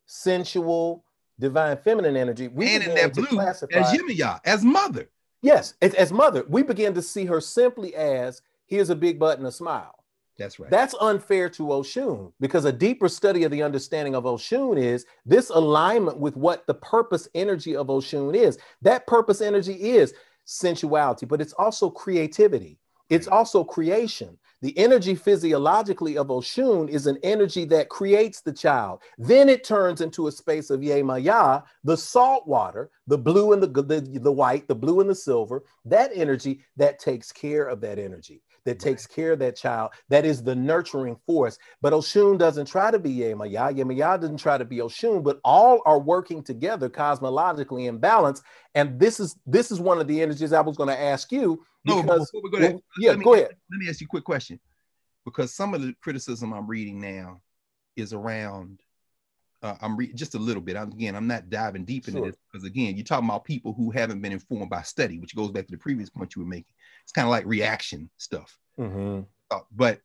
A: sensual, divine feminine energy. We
B: and in that blue as Yemaya, as mother.
A: Yes, as mother. We begin to see her simply as, here's a big butt and a smile.
B: That's right.
A: That's unfair to Oshun, because a deeper study of the understanding of Oshun is this alignment with what the purpose energy of Oshun is. That purpose energy is sensuality, but it's also creativity. It's also creation. The energy physiologically of Oshun is an energy that creates the child. Then it turns into a space of Yemaya, the salt water, the blue and the white, the blue and the silver, that energy that takes care of that energy, that takes care of that child, that is the nurturing force. But Oshun doesn't try to be Yemaya. Yemaya doesn't try to be Oshun, but all are working together cosmologically in balance. And this is one of the energies I was going to ask you.
B: Because, no, before we go there,
A: go ahead.
B: Let me ask you a quick question, because some of the criticism I'm reading now is around. I'm reading just a little bit. I'm not diving deep into this, because again, you're talking about people who haven't been informed by study, which goes back to the previous point you were making. It's kind of like reaction stuff. But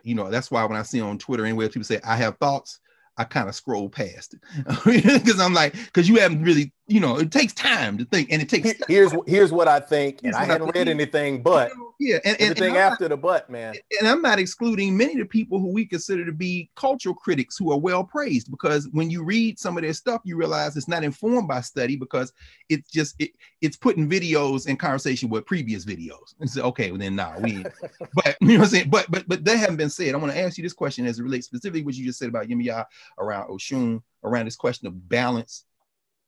B: you know, that's why when I see on Twitter anyway, people say I have thoughts, I kind of scroll past it because I'm like, because you haven't really, you know, it takes time to think, and it takes.
A: Here's what I think, and I hadn't read anything, but
B: everything
A: after the but, man.
B: And I'm not excluding many of the people who we consider to be cultural critics who are well praised, because when you read some of their stuff, you realize it's not informed by study, because it's just it's putting videos in conversation with previous videos. And so, okay, well then we. But you know what I'm saying. But that haven't been said. I want to ask you this question as it relates specifically what you just said about Yemaya, around Oshun, around this question of balance.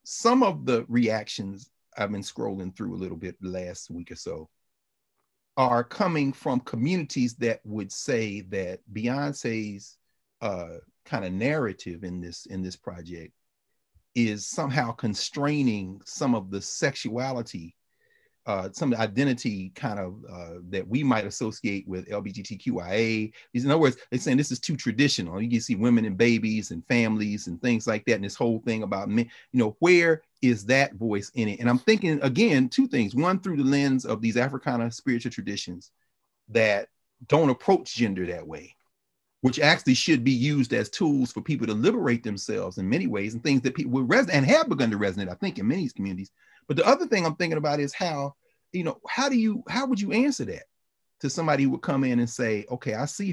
B: Some of the reactions I've been scrolling through a little bit the last week or so are coming from communities that would say that Beyonce's kind of narrative in this project is somehow constraining some of the sexuality, some of the identity kind of that we might associate with LGBTQIA. In other words, they're saying this is too traditional. You can see women and babies and families and things like that. And this whole thing about men, you know, where is that voice in it? And I'm thinking, again, two things. One, through the lens of these Africana spiritual traditions that don't approach gender that way, which actually should be used as tools for people to liberate themselves in many ways, and things that people will resonate and have begun to resonate, I think, in many communities. But the other thing I'm thinking about is how, you know, how would you answer that to somebody who would come in and say, okay, I see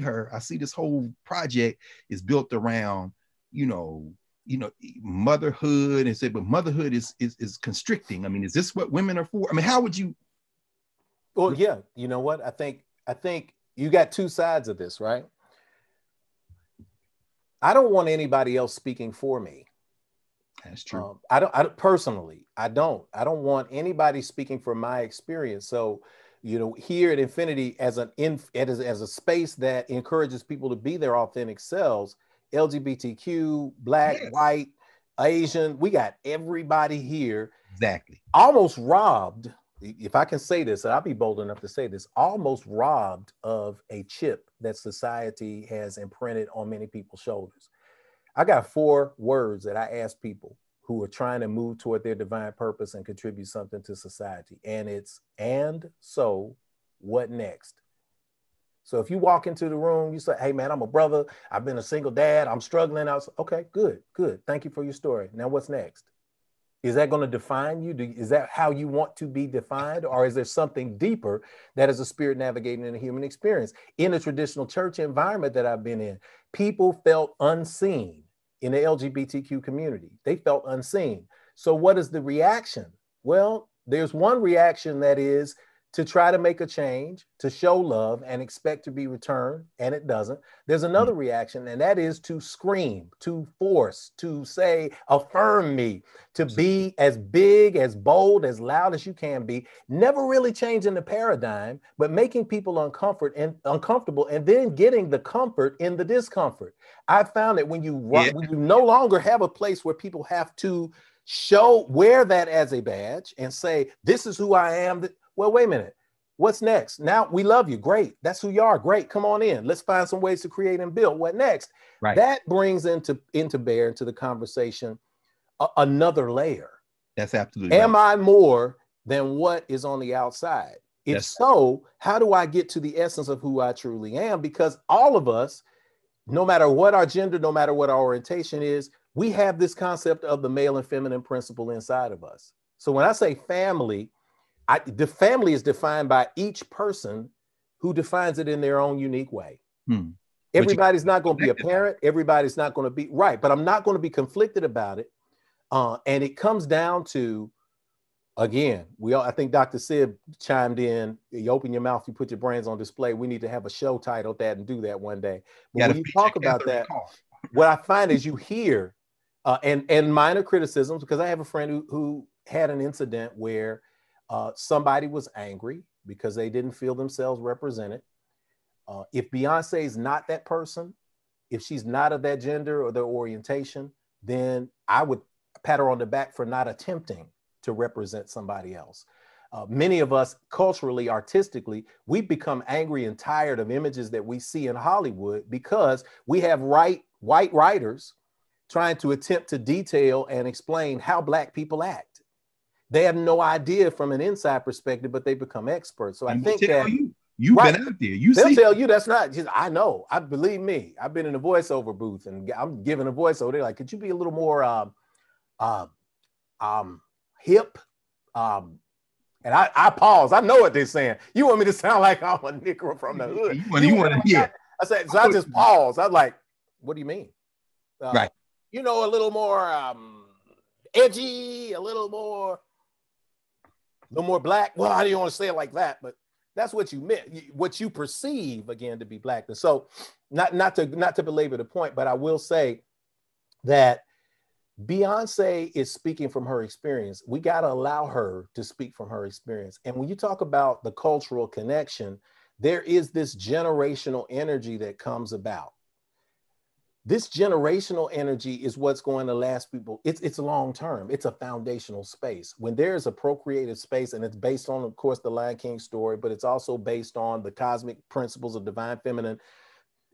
B: this whole project is built around, you know, motherhood, and say, but motherhood is constricting. I mean, is this what women are for? I mean, how would you?
A: Well, yeah, you know what? I think you got two sides of this, right? I don't want anybody else speaking for me.
B: That's true.
A: I don't personally. I don't want anybody speaking from my experience. So You know, here at Infinity, as a space that encourages people to be their authentic selves, LGBTQ, Black,
B: Yes.
A: white, Asian, we got everybody here.
B: Exactly.
A: Almost robbed, if I can say this, and I'll be bold enough to say this, almost robbed of a chip that society has imprinted on many people's shoulders. I got 4 words that I ask people who are trying to move toward their divine purpose and contribute something to society. And it's, and so what next? So if you walk into the room, you say, hey man, I'm a brother. I've been a single dad. I'm struggling. Okay, good. Thank you for your story. Now what's next? Is that going to define you? Is that how you want to be defined? Or is there something deeper that is a spirit navigating in a human experience? In a traditional church environment that I've been in, people felt unseen in the LGBTQ community. They felt unseen. So what is the reaction? Well, there's one reaction that is to try to make a change, to show love and expect to be returned, and it doesn't. There's another reaction, and that is to scream, to force, to say, affirm me, to be as big, as bold, as loud as you can be, never really changing the paradigm, but making people uncomfortable, and then getting the comfort in the discomfort. I found that when you no longer have a place where people have to wear that as a badge and say, this is who I am. Well, wait a minute. What's next? Now we love you. Great. That's who you are. Great. Come on in. Let's find some ways to create and build. What next?
B: Right.
A: That brings into the conversation another layer.
B: That's absolutely
A: Am I more than what is on the outside? If so, how do I get to the essence of who I truly am? Because all of us, no matter what our gender, no matter what our orientation is, we have this concept of the male and feminine principle inside of us. So when I say family, the family is defined by each person who defines it in their own unique way. Everybody's not going to be a parent. Everybody's not going to be right, but I'm not going to be conflicted about it. And it comes down to, again, I think Dr. Sid chimed in, you open your mouth, you put your brains on display. We need to have a show titled that and do that one day. But when you talk about that, what I find is you hear, and minor criticisms, because I have a friend who had an incident where somebody was angry because they didn't feel themselves represented. If Beyonce is not that person, if she's not of that gender or their orientation, then I would pat her on the back for not attempting to represent somebody else. Many of us culturally, artistically, we've become angry and tired of images that we see in Hollywood because we have white writers trying to attempt to detail and explain how Black people act. They have no idea from an inside perspective, but they become experts. So I think that
B: you've been out there.
A: They'll tell you that's not just, I know. I believe me. I've been in a voiceover booth and I'm giving a voiceover. They're like, could you be a little more hip? And I pause. I know what they're saying. You want me to sound like I'm a Negro from the hood?
B: You want to hear?
A: I said, so I just pause. I was like, what do you mean?
B: Right.
A: You know, a little more edgy, a little more Black. Well, I didn't want to say it like that, but that's what you meant, what you perceive again to be Blackness. So not to belabor the point, but I will say that Beyonce is speaking from her experience. We got to allow her to speak from her experience. And when you talk about the cultural connection, there is this generational energy that comes about. This generational energy is what's going to last people. It's long term. It's a foundational space. When there's a procreative space, and it's based on, of course, the Lion King story, but it's also based on the cosmic principles of divine feminine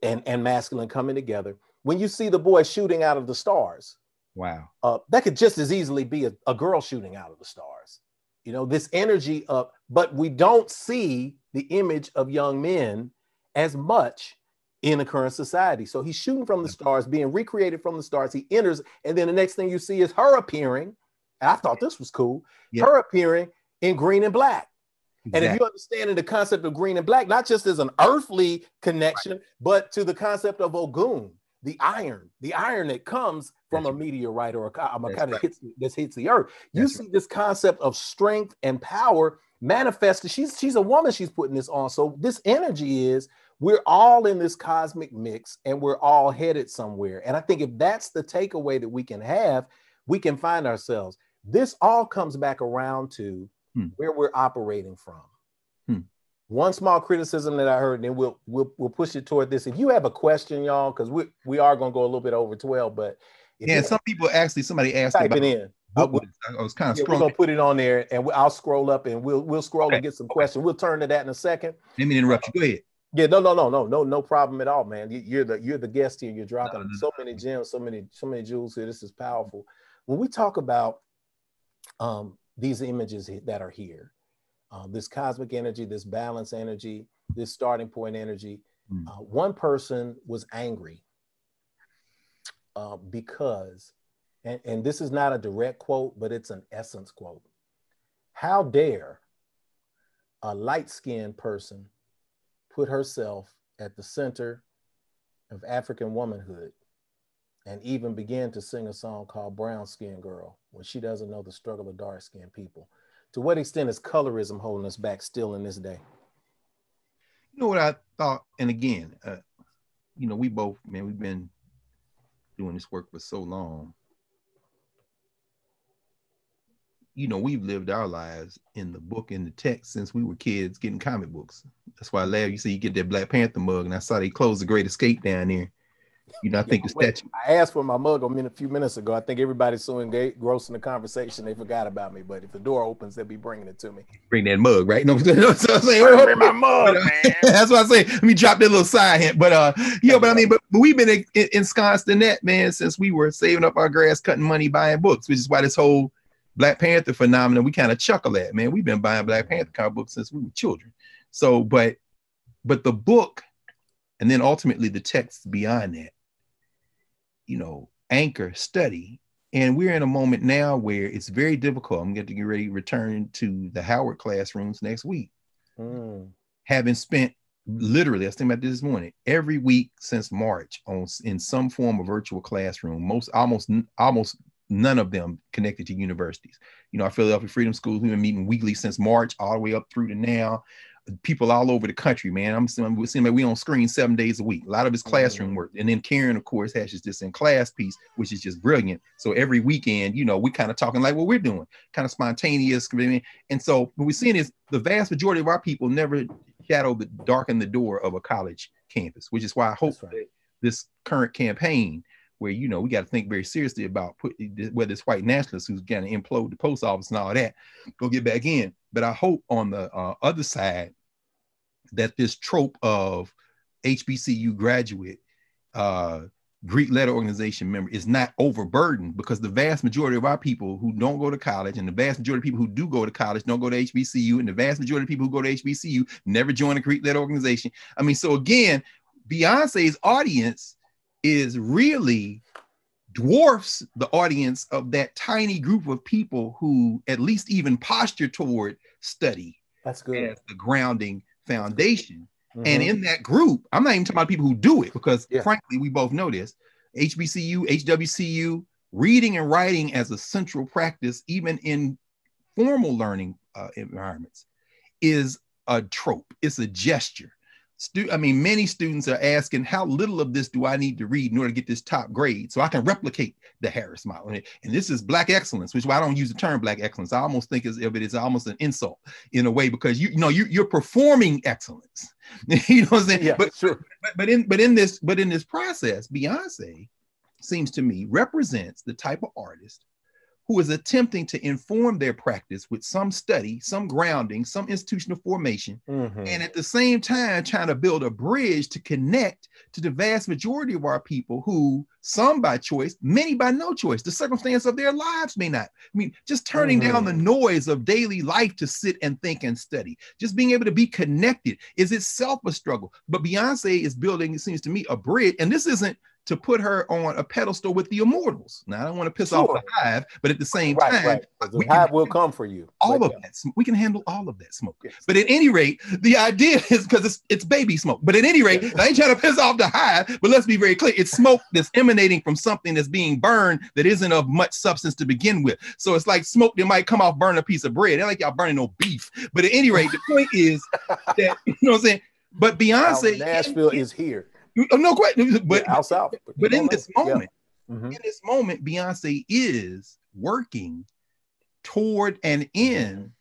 A: and masculine coming together. When you see the boy shooting out of the stars,
B: wow,
A: that could just as easily be a girl shooting out of the stars. You know, this energy of, but we don't see the image of young men as much in the current society. So he's shooting from the stars, being recreated from the stars. He enters, and then the next thing you see is her appearing. And I thought this was cool. Yep. Her appearing in green and black. Exactly. And if you understand the concept of green and black, not just as an earthly connection, but to the concept of Ogun, the iron that comes from a meteorite or a kind of hits the earth. You see this concept of strength and power manifested. She's a woman. She's putting this on. So this energy is, we're all in this cosmic mix and we're all headed somewhere. And I think if that's the takeaway that we can have, we can find ourselves. This all comes back around to where we're operating from. One small criticism that I heard, and then we'll push it toward this. If you have a question, y'all, because we are going to go a little bit over 12, but
B: yeah, some people actually, somebody asked
A: type
B: about
A: it in.
B: I was kind of
A: we're gonna put it on there, and I'll scroll up, and we'll scroll and get some questions. We'll turn to that in a second.
B: Let me interrupt you. Go ahead.
A: Yeah, no problem at all, man. You're the guest here. You're dropping so many gems, so many jewels here. This is powerful. When we talk about these images that are here, this cosmic energy, this balance energy, this starting point energy, one person was angry because, and this is not a direct quote, but it's an essence quote. How dare a light-skinned person put herself at the center of African womanhood and even begin to sing a song called Brown Skin Girl when she doesn't know the struggle of dark-skinned people? To what extent is colorism holding us back still in this day?
B: You know what I thought, and again, we both, man, we've been doing this work for so long. We've lived our lives in the book, in the text, since we were kids getting comic books. That's why I laugh. You see, you get that Black Panther mug, and I saw they closed the Great Escape down there. I think the statue.
A: I asked for my mug a few minutes ago. I think everybody's so engrossed in the conversation they forgot about me. But if the door opens, they'll be bringing it to me.
B: Bring that mug, right? No, so I'm saying,
A: bring my mug, man.
B: That's what I say. Let me drop that little side hint. But but we've been ensconced in that, man, since we were saving up our grass, cutting money, buying books, which is why this whole Black Panther phenomenon, we kind of chuckle at, man. We've been buying Black Panther comic books since we were children. So, but the book, and then ultimately the text beyond that, anchor, study. And we're in a moment now where it's very difficult. I'm going to get ready to return to the Howard classrooms next week. Having spent literally, I was thinking about this morning, every week since March in some form of virtual classroom, almost none of them connected to universities. Our Philadelphia Freedom Schools, we've been meeting weekly since March all the way up through to now. People all over the country, man. It seems like we on screen 7 days a week. A lot of it's classroom work. And then Karen, of course, has just this in class piece, which is just brilliant. So every weekend, we kind of talking like what we're doing, kind of spontaneous. And so what we're seeing is the vast majority of our people never darken the door of a college campus, which is why I hope that this current campaign, where, we got to think very seriously about whether it's white nationalists who's going to implode the post office and all that, go get back in. But I hope on the other side that this trope of HBCU graduate, Greek letter organization member is not overburdened, because the vast majority of our people who don't go to college, and the vast majority of people who do go to college don't go to HBCU, and the vast majority of people who go to HBCU never join a Greek letter organization. So again, Beyonce's audience is really dwarfs the audience of that tiny group of people who at least even posture toward study.
A: That's good.
B: As the grounding foundation. And in that group, I'm not even talking about people who do it, because frankly, we both know this, HBCU, HWCU, reading and writing as a central practice, even in formal learning environments, is a trope. It's a gesture. Many students are asking, how little of this do I need to read in order to get this top grade so I can replicate the Harris model? And this is Black excellence, which is why I don't use the term Black excellence. I almost think of it as almost an insult in a way, because you're performing excellence. You know what I'm saying?
A: Yeah, sure.
B: But in this process, Beyonce seems to me represents the type of artist who is attempting to inform their practice with some study, some grounding, some institutional formation, and at the same time trying to build a bridge to connect to the vast majority of our people who, some by choice, many by no choice, the circumstance of their lives may not. Just turning down the noise of daily life to sit and think and study. Just being able to be connected is itself a struggle. But Beyonce is building, it seems to me, a bridge, and this isn't to put her on a pedestal with the immortals. Now, I don't want to piss off the Hive, but at the same time,
A: the Hive will come for you.
B: All of that, we can handle all of that smoke. Yes. But at any rate, the idea is, because it's baby smoke. But at any rate, I ain't trying to piss off the Hive, but let's be very clear. It's smoke that's emanating from something that's being burned that isn't of much substance to begin with. So it's like smoke that might come off burning a piece of bread. It ain't like y'all burning no beef. But at any rate, the point is that, you know what I'm saying? But Beyonce,
A: Nashville is here.
B: No question, but
A: out south.
B: But in this moment, Beyonce is working toward and in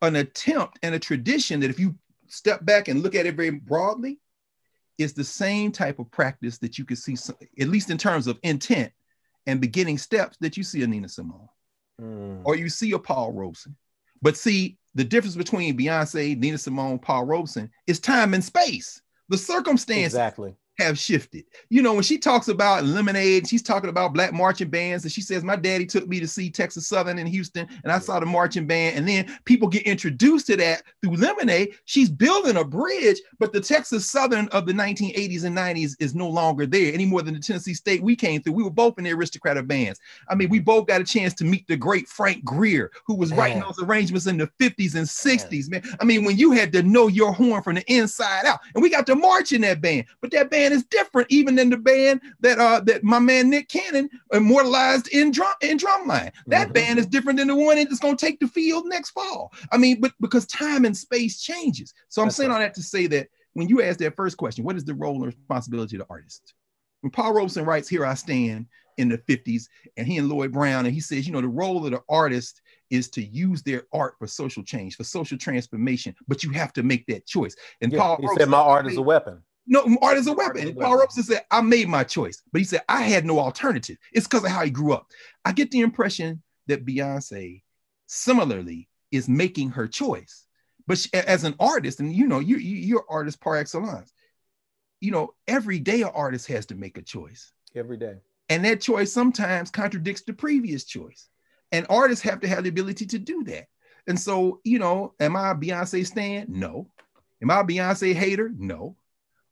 B: an attempt and a tradition that, if you step back and look at it very broadly, it's the same type of practice that you can see, at least in terms of intent and beginning steps, that you see a Nina Simone or you see a Paul Robeson. But see, the difference between Beyonce, Nina Simone, Paul Robeson is time and space. The circumstances have shifted. You know, when she talks about Lemonade, she's talking about black marching bands, and she says, my daddy took me to see Texas Southern in Houston, and I saw the marching band, and then people get introduced to that through Lemonade. She's building a bridge, but the Texas Southern of the 1980s and 90s is no longer there any more than the Tennessee State we came through. We were both in the aristocratic bands. I mean, we both got a chance to meet the great Frank Greer, who was writing those arrangements in the 50s and 60s, man. I mean, when you had to know your horn from the inside out, and we got to march in that band, but that band is different even than the band that my man Nick Cannon immortalized in Drumline. That band is different than the one that's going to take the field next fall. I mean, but because time and space changes. So I'm saying all that to say that when you ask that first question, what is the role and responsibility of the artist? When Paul Robeson writes Here I Stand in the 50s, and he and Lloyd Brown, and he says, you know, the role of the artist is to use their art for social change, for social transformation, but you have to make that choice. And Paul
A: Robeson said, my art is a weapon.
B: No, art is a weapon. And Paul Robeson said, I made my choice. But he said, I had no alternative. It's because of how he grew up. I get the impression that Beyonce similarly is making her choice. But she, as an artist, and you know, you're artist par excellence, you know, every day an artist has to make a choice.
A: Every day. And
B: that choice sometimes contradicts the previous choice. And artists have to have the ability to do that. And so, you know, am I a Beyonce stan? No. Am I a Beyonce hater? No.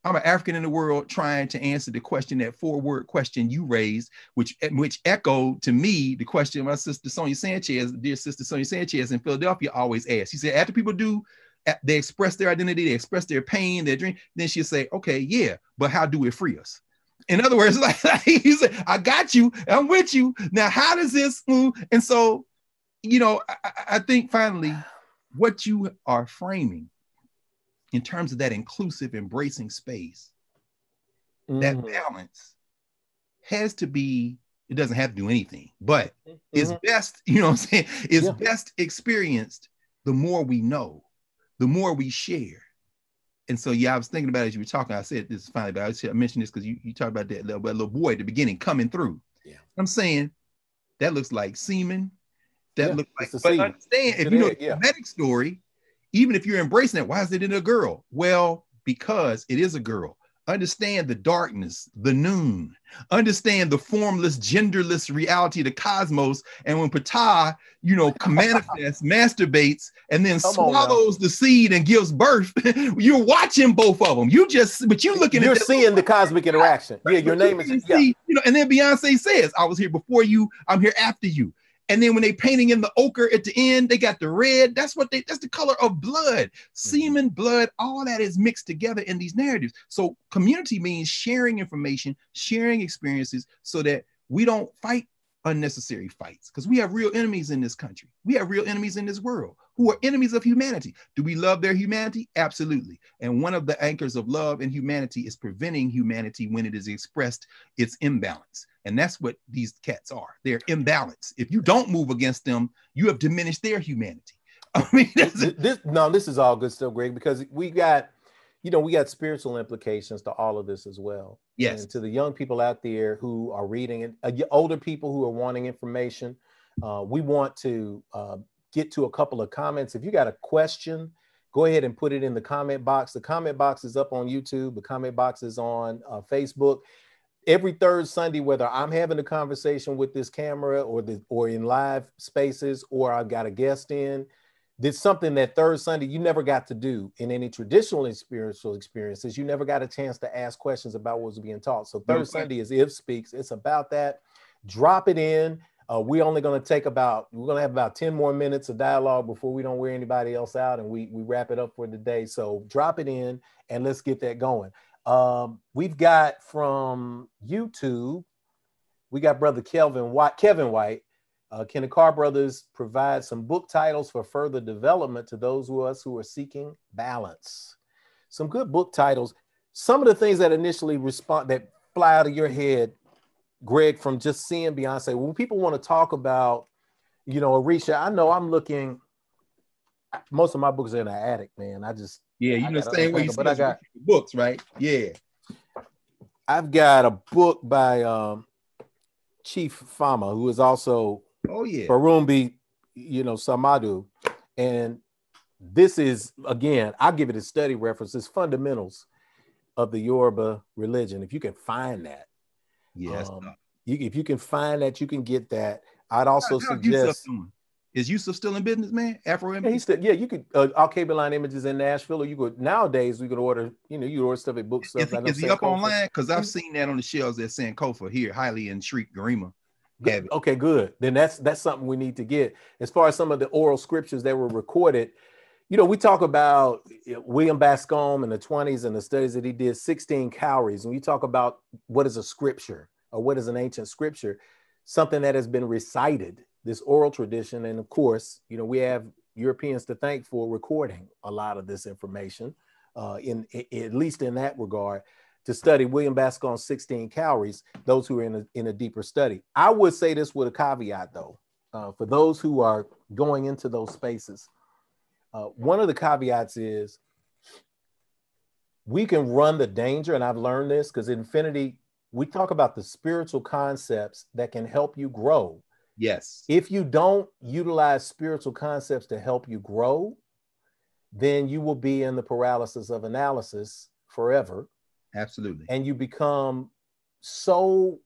B: I'm an African in the world trying to answer the question, that 4-word question you raised, which echoed to me the question my sister Sonia Sanchez, dear sister Sonia Sanchez in Philadelphia, always asked. She said, after people they express their identity, they express their pain, their dream, then she'll say, okay, yeah, but how do it free us? In other words, like he said, I got you, I'm with you. Now, how does this move? And so, you know, I think finally what you are framing in terms of that inclusive, embracing space, that balance has to be, it doesn't have to do anything, but it's best, you know what I'm saying? It's best experienced the more we know, the more we share. And so, yeah, I was thinking about it as you were talking. I said this is funny, but I mentioned this because you talked about that little boy at the beginning coming through. Yeah. I'm saying that looks like semen. That looks like, but understand, if you know the medic story, even if you're embracing it, why is it in a girl? Well, because it is a girl. Understand the darkness, the noon. Understand the formless, genderless reality of the cosmos. And when Ptah, you know, manifests, masturbates, and then swallows the seed and gives birth, you're watching both of them. You're seeing
A: the cosmic interaction. Yeah, your name is.
B: You know, and then Beyonce says, "I was here before you. I'm here after you." And then when they painting in the ochre at the end, they got the red. That's the color of blood, semen, blood, all that is mixed together in these narratives. So community means sharing information, sharing experiences so that we don't fight unnecessary fights, because we have real enemies in this country. We have real enemies in this world who are enemies of humanity. Do we love their humanity? Absolutely. And one of the anchors of love and humanity is preventing humanity when it is expressed its imbalance. And that's what these cats are. They're imbalanced. If you don't move against them, you have diminished their humanity. I mean,
A: this is all good stuff, Greg, because we got spiritual implications to all of this as well.
B: Yes.
A: And to the young people out there who are reading it, older people who are wanting information, we want to get to a couple of comments. If you got a question, go ahead and put it in the comment box. The comment box is up on YouTube. The comment box is on Facebook. Every third Sunday, whether I'm having a conversation with this camera or in live spaces, or I've got a guest in, there's something that third Sunday you never got to do in any traditional spiritual experiences. You never got a chance to ask questions about what was being taught. So third Sunday is If Speaks. It's about that. Drop it in. We're going to have about 10 more minutes of dialogue before we don't wear anybody else out, and we wrap it up for the day. So drop it in and let's get that going. We've got from YouTube, we got brother Kevin White. Can the Carr brothers provide some book titles for further development to those of us who are seeking balance? Some good book titles. Some of the things that initially that fly out of your head, Greg, from just seeing Beyonce. When people want to talk about, you know, Arisha, I know I'm looking, most of my books are in the attic, man.
B: Yeah, you
A: I
B: know,
A: got
B: same way you
A: but I
B: see
A: got
B: books, right? Yeah.
A: I've got a book by Chief Fama, who is also Barumbi, Samadu. And this is, again, I'll give it a study reference. It's Fundamentals of the Yoruba Religion. If you can find that.
B: Yes.
A: If you can find that, you can get that. I'd also suggest.
B: Is Yusuf still in business, man? Afro
A: Yeah, he's still, you could Al-Kabi Line Images in Nashville, or you could nowadays we can order, you order stuff at book stuff.
B: Is he up online? Because I've seen that on the shelves at Sankofa here, Highly and Shriek Garima.
A: Okay, good. Then that's something we need to get. As far as some of the oral scriptures that were recorded, we talk about William Bascom in the 20s and the studies that he did, 16 cowries. When you talk about what is a scripture or what is an ancient scripture, something that has been recited, this oral tradition. And of course, we have Europeans to thank for recording a lot of this information, at least in that regard, to study William Bascom's 16 cowries, those who are in a deeper study. I would say this with a caveat, though, for those who are going into those spaces. One of the caveats is we can run the danger, and I've learned this because in Infinity, we talk about the spiritual concepts that can help you grow.
B: Yes.
A: If you don't utilize spiritual concepts to help you grow, then you will be in the paralysis of analysis forever.
B: Absolutely.
A: And you become so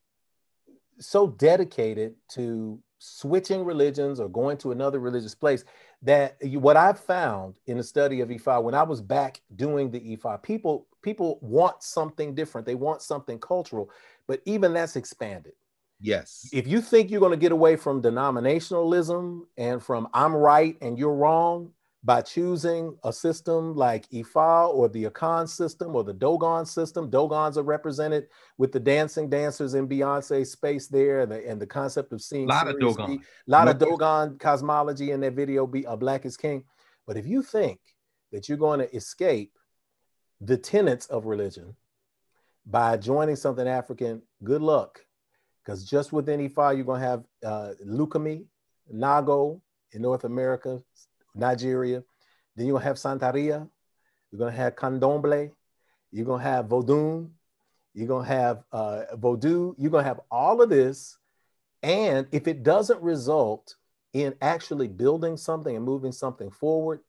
A: dedicated to switching religions or going to another religious place that what I've found in the study of Ifa, when I was back doing the Ifa, people want something different. They want something cultural, but even that's expanded.
B: Yes.
A: If you think you're going to get away from denominationalism and from I'm right and you're wrong by choosing a system like Ifa or the Akan system or the Dogon system, Dogons are represented with the dancing dancers in Beyonce's space there, and the concept of seeing
B: a lot of
A: Dogon cosmology in that video, Black is King. But if you think that you're going to escape the tenets of religion by joining something African, good luck. Because just within Ifa, you're going to have Lukumi, Nago in North America, Nigeria. Then you're going to have Santeria. You're going to have Candomblé. You're going to have Vodun. You're going to have Vodou. You're going to have all of this. And if it doesn't result in actually building something and moving something forward,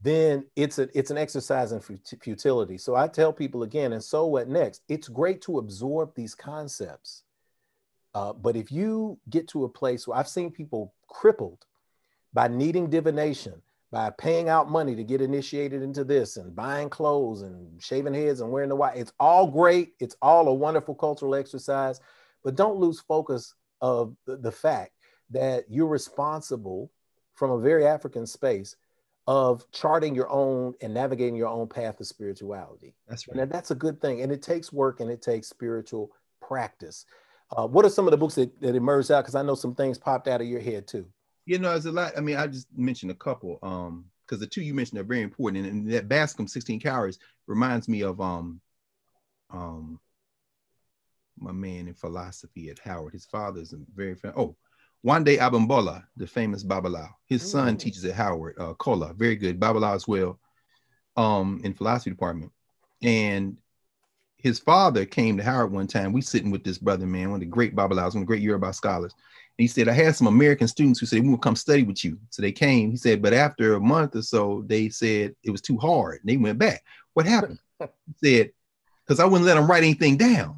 A: then it's an exercise in futility. So I tell people again, and so what next? It's great to absorb these concepts. But if you get to a place where I've seen people crippled by needing divination, by paying out money to get initiated into this and buying clothes and shaving heads and wearing the white, it's all great. It's all a wonderful cultural exercise, but don't lose focus of the fact that you're responsible from a very African space of charting your own and navigating your own path of spirituality.
B: That's right.
A: And that's a good thing. And it takes work and it takes spiritual practice. What are some of the books that emerged out? Because I know some things popped out of your head too.
B: There's a lot. I mean, I just mentioned a couple because the two you mentioned are very important. And that Bascom 16 Cowries reminds me of my man in philosophy at Howard. His father's a very Wande Abimbola, the famous Babalawo. His son teaches at Howard, Kola, very good Babalawo as well, in philosophy department. And his father came to Howard one time. We sitting with this brother, man, one of the great Babalawos, one of the great Yoruba scholars. And he said, I had some American students who said, we will come study with you. So they came. He said, but after a month or so, they said it was too hard. And they went back. What happened? He said, because I wouldn't let them write anything down.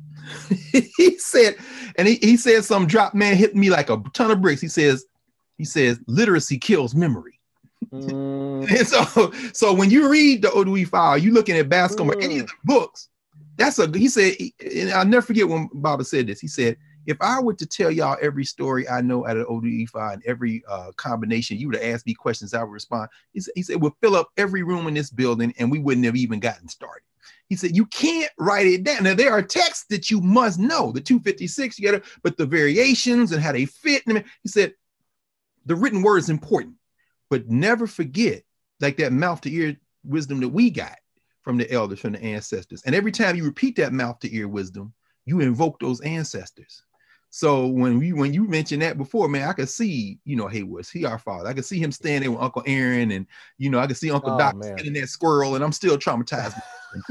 B: He said, and he said some drop, man, hit me like a ton of bricks. He says, literacy kills memory. And so when you read the Odu Ifa, you looking at Bascom or any of the books, he said, and I'll never forget when Baba said this. He said, if I were to tell y'all every story I know out of Odu Ifa and every combination, you would have asked me questions, I would respond. He said, we'll fill up every room in this building and we wouldn't have even gotten started. He said, you can't write it down. Now, there are texts that you must know, the 256, but the variations and how they fit. He said, the written word is important, but never forget, like that mouth to ear wisdom that we got from the elders, from the ancestors. And every time you repeat that mouth to ear wisdom, you invoke those ancestors. So when you mentioned that before, man, I could see, hey, was he our father? I could see him standing there with Uncle Aaron, and I could see Uncle Doc skinning that squirrel, and I'm still traumatized.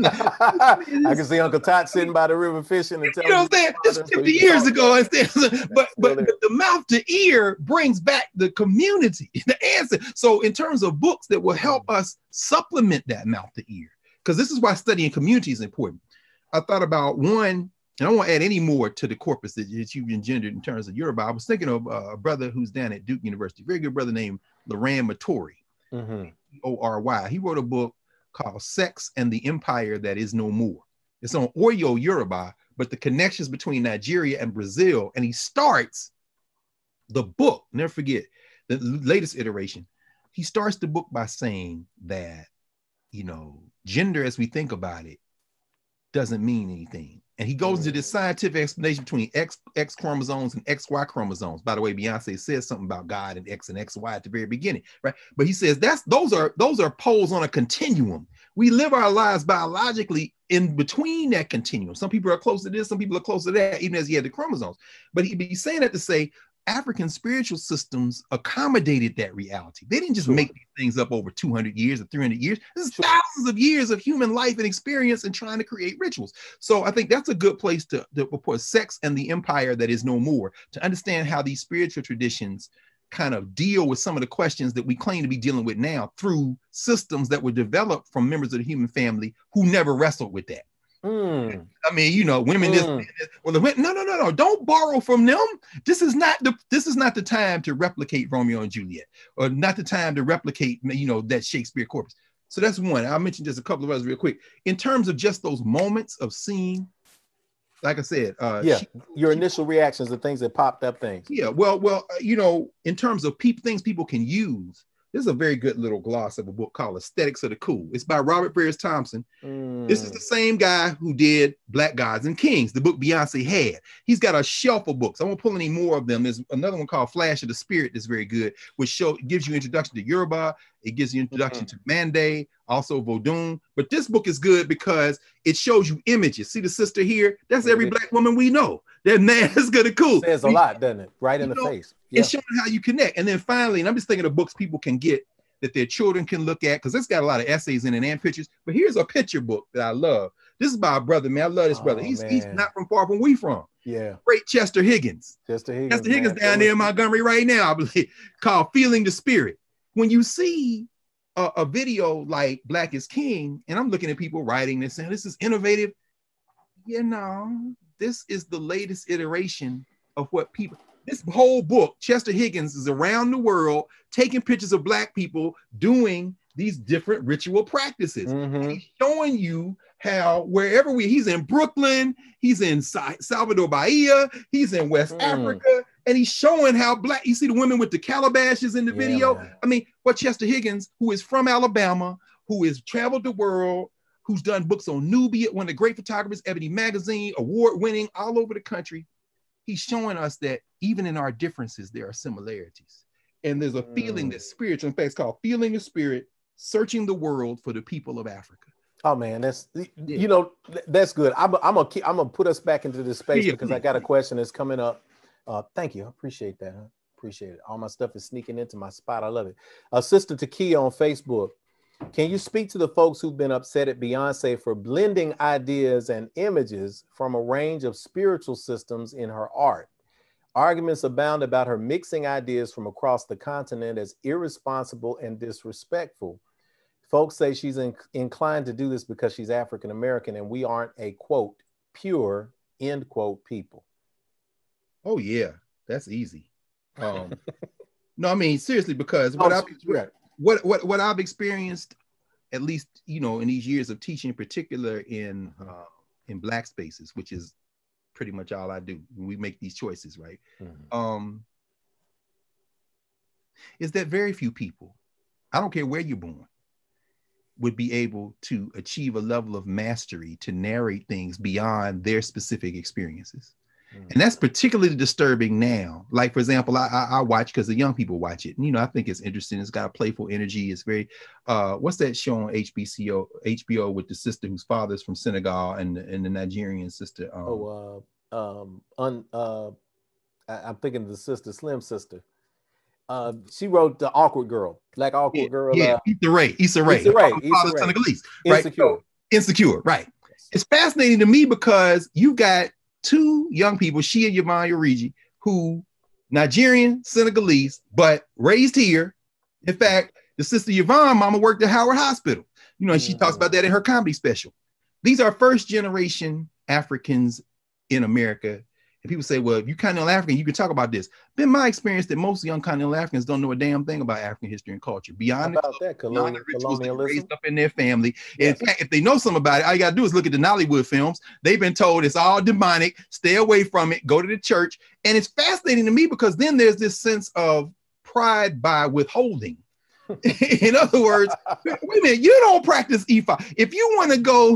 A: I can see Uncle Tot sitting by the river fishing and telling
B: what I'm saying? Just 50 years ago, but the mouth to ear brings back the community, the answer. So in terms of books that will help us supplement that mouth to ear, because this is why studying community is important. I thought about one. And I won't add any more to the corpus that you've engendered in terms of Yoruba. I was thinking of a brother who's down at Duke University, very good brother named Loran Matori, Ory. He wrote a book called Sex and the Empire That Is No More. It's on Oyo Yoruba, but the connections between Nigeria and Brazil. And he starts the book, never forget, the latest iteration. He starts the book by saying that, gender as we think about it doesn't mean anything. And he goes into this scientific explanation between X chromosomes and XY chromosomes. By the way, Beyonce says something about God and X and XY at the very beginning, right? But he says those are poles on a continuum. We live our lives biologically in between that continuum. Some people are close to this, some people are close to that, even as he had the chromosomes. But he's saying that to say African spiritual systems accommodated that reality. They didn't just make these things up over 200 years or 300 years. This is thousands of years of human life and experience and trying to create rituals. So I think that's a good place to put Sex and the Empire That Is No More, to understand how these spiritual traditions kind of deal with some of the questions that we claim to be dealing with now through systems that were developed from members of the human family who never wrestled with that. I mean, women no, don't borrow from them. This is not the time to replicate Romeo and Juliet, or not the time to replicate that Shakespeare corpus. So that's one. I'll mention just a couple of others real quick. In terms of just those moments of seeing, like I said,
A: your initial reactions, the things that popped up, things.
B: Yeah, well, in terms of things people can use. This is a very good little gloss of a book called Aesthetics of the Cool. It's by Robert Farris Thompson. This is the same guy who did Black Gods and Kings, the book Beyonce had. He's got a shelf of books. I won't pull any more of them. There's another one called Flash of the Spirit that's very good, which gives you introduction to Yoruba. It gives you introduction to Mande, also Vodun. But this book is good because it shows you images. See the sister here? That's every Black woman we know. That man is good and cool.
A: Says a lot, doesn't it? Right in the face.
B: Yeah. It's showing how you connect. And then finally, and I'm just thinking of books people can get that their children can look at, because it's got a lot of essays in it and pictures. But here's a picture book that I love. This is by a brother, man. I love this brother. He's not from far from where we from.
A: Yeah.
B: Great Chester Higgins.
A: Chester Higgins
B: down there in Montgomery right now, I believe, called Feeling the Spirit. When you see a video like Black is King, and I'm looking at people writing this saying, this is innovative. This is the latest iteration of what people... This whole book, Chester Higgins is around the world taking pictures of Black people doing these different ritual practices. And he's showing you how he's in Brooklyn, he's in Salvador Bahia, he's in West Africa, and he's showing how Black, you see the women with the calabashes in the video. Man. I mean, what Chester Higgins, who is from Alabama, who has traveled the world, who's done books on Nubia, one of the great photographers, Ebony Magazine, award-winning all over the country. He's showing us that even in our differences, there are similarities. And there's a feeling that's spiritual. In fact, it's called Feeling the Spirit, Searching the World for the People of Africa.
A: Oh man, that's good. I'm gonna put us back into this space because I got a question that's coming up. Thank you. I appreciate that. Appreciate it. All my stuff is sneaking into my spot. I love it. Sister Takia on Facebook. Can you speak to the folks who've been upset at Beyonce for blending ideas and images from a range of spiritual systems in her art? Arguments abound about her mixing ideas from across the continent as irresponsible and disrespectful. Folks say she's inclined to do this because she's African American and we aren't a, quote, pure, end quote, people.
B: Oh, yeah, that's easy. No, I mean, seriously, because what I've experienced, at least, in these years of teaching, in particular in Black spaces, which is pretty much all I do. We make these choices, right? Is that very few people, I don't care where you're born, would be able to achieve a level of mastery to narrate things beyond their specific experiences. And that's particularly disturbing now. Like, for example, I watch, because the young people watch it. And, I think it's interesting. It's got a playful energy. It's very, what's that show on HBO with the sister whose father's from Senegal and the Nigerian sister?
A: I'm thinking of the sister, Slim sister. She wrote The Awkward Girl, Black Awkward Girl.
B: Yeah, Issa Rae.
A: Issa Rae.
B: Senegalese, right?
A: Insecure.
B: So, Insecure, right. Yes. It's fascinating to me because you've got two young people, she and Yvonne Origi, who Nigerian, Senegalese, but raised here. In fact, the sister Yvonne, mama worked at Howard Hospital. You know, and she talks about that in her comedy special. These are first generation Africans in America. And people say, well, if you're Continental African, you can talk about this. Been my experience that most young Continental Africans don't know a damn thing about African history and culture. Beyond the rituals they raised up in their family. Yes. In fact, if they know something about it, all you got to do is look at the Nollywood films. They've been told it's all demonic. Stay away from it. Go to the church. And it's fascinating to me because then there's this sense of pride by withholding. In other words, wait a minute, you don't practice Ifa. If you want to go,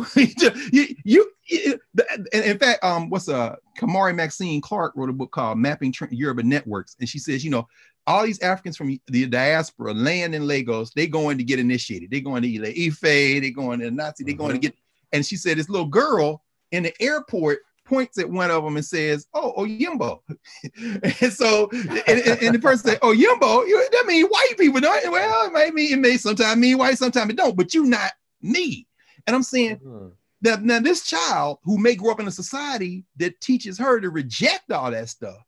B: in fact, Kamari Maxine Clark wrote a book called Mapping Yoruba Networks. And she says, you know, all these Africans from the diaspora land in Lagos, they going to get initiated. They going to Ife, they going to Nazi, they going to get, and she said, this little girl in the airport points at one of them and says, "Oh, Oyimbo." And so, and the person said, "Oyimbo, that means white people." Don't, well, it may sometimes mean white, sometimes it don't, but you not me. And I'm saying that now this child who may grow up in a society that teaches her to reject all that stuff,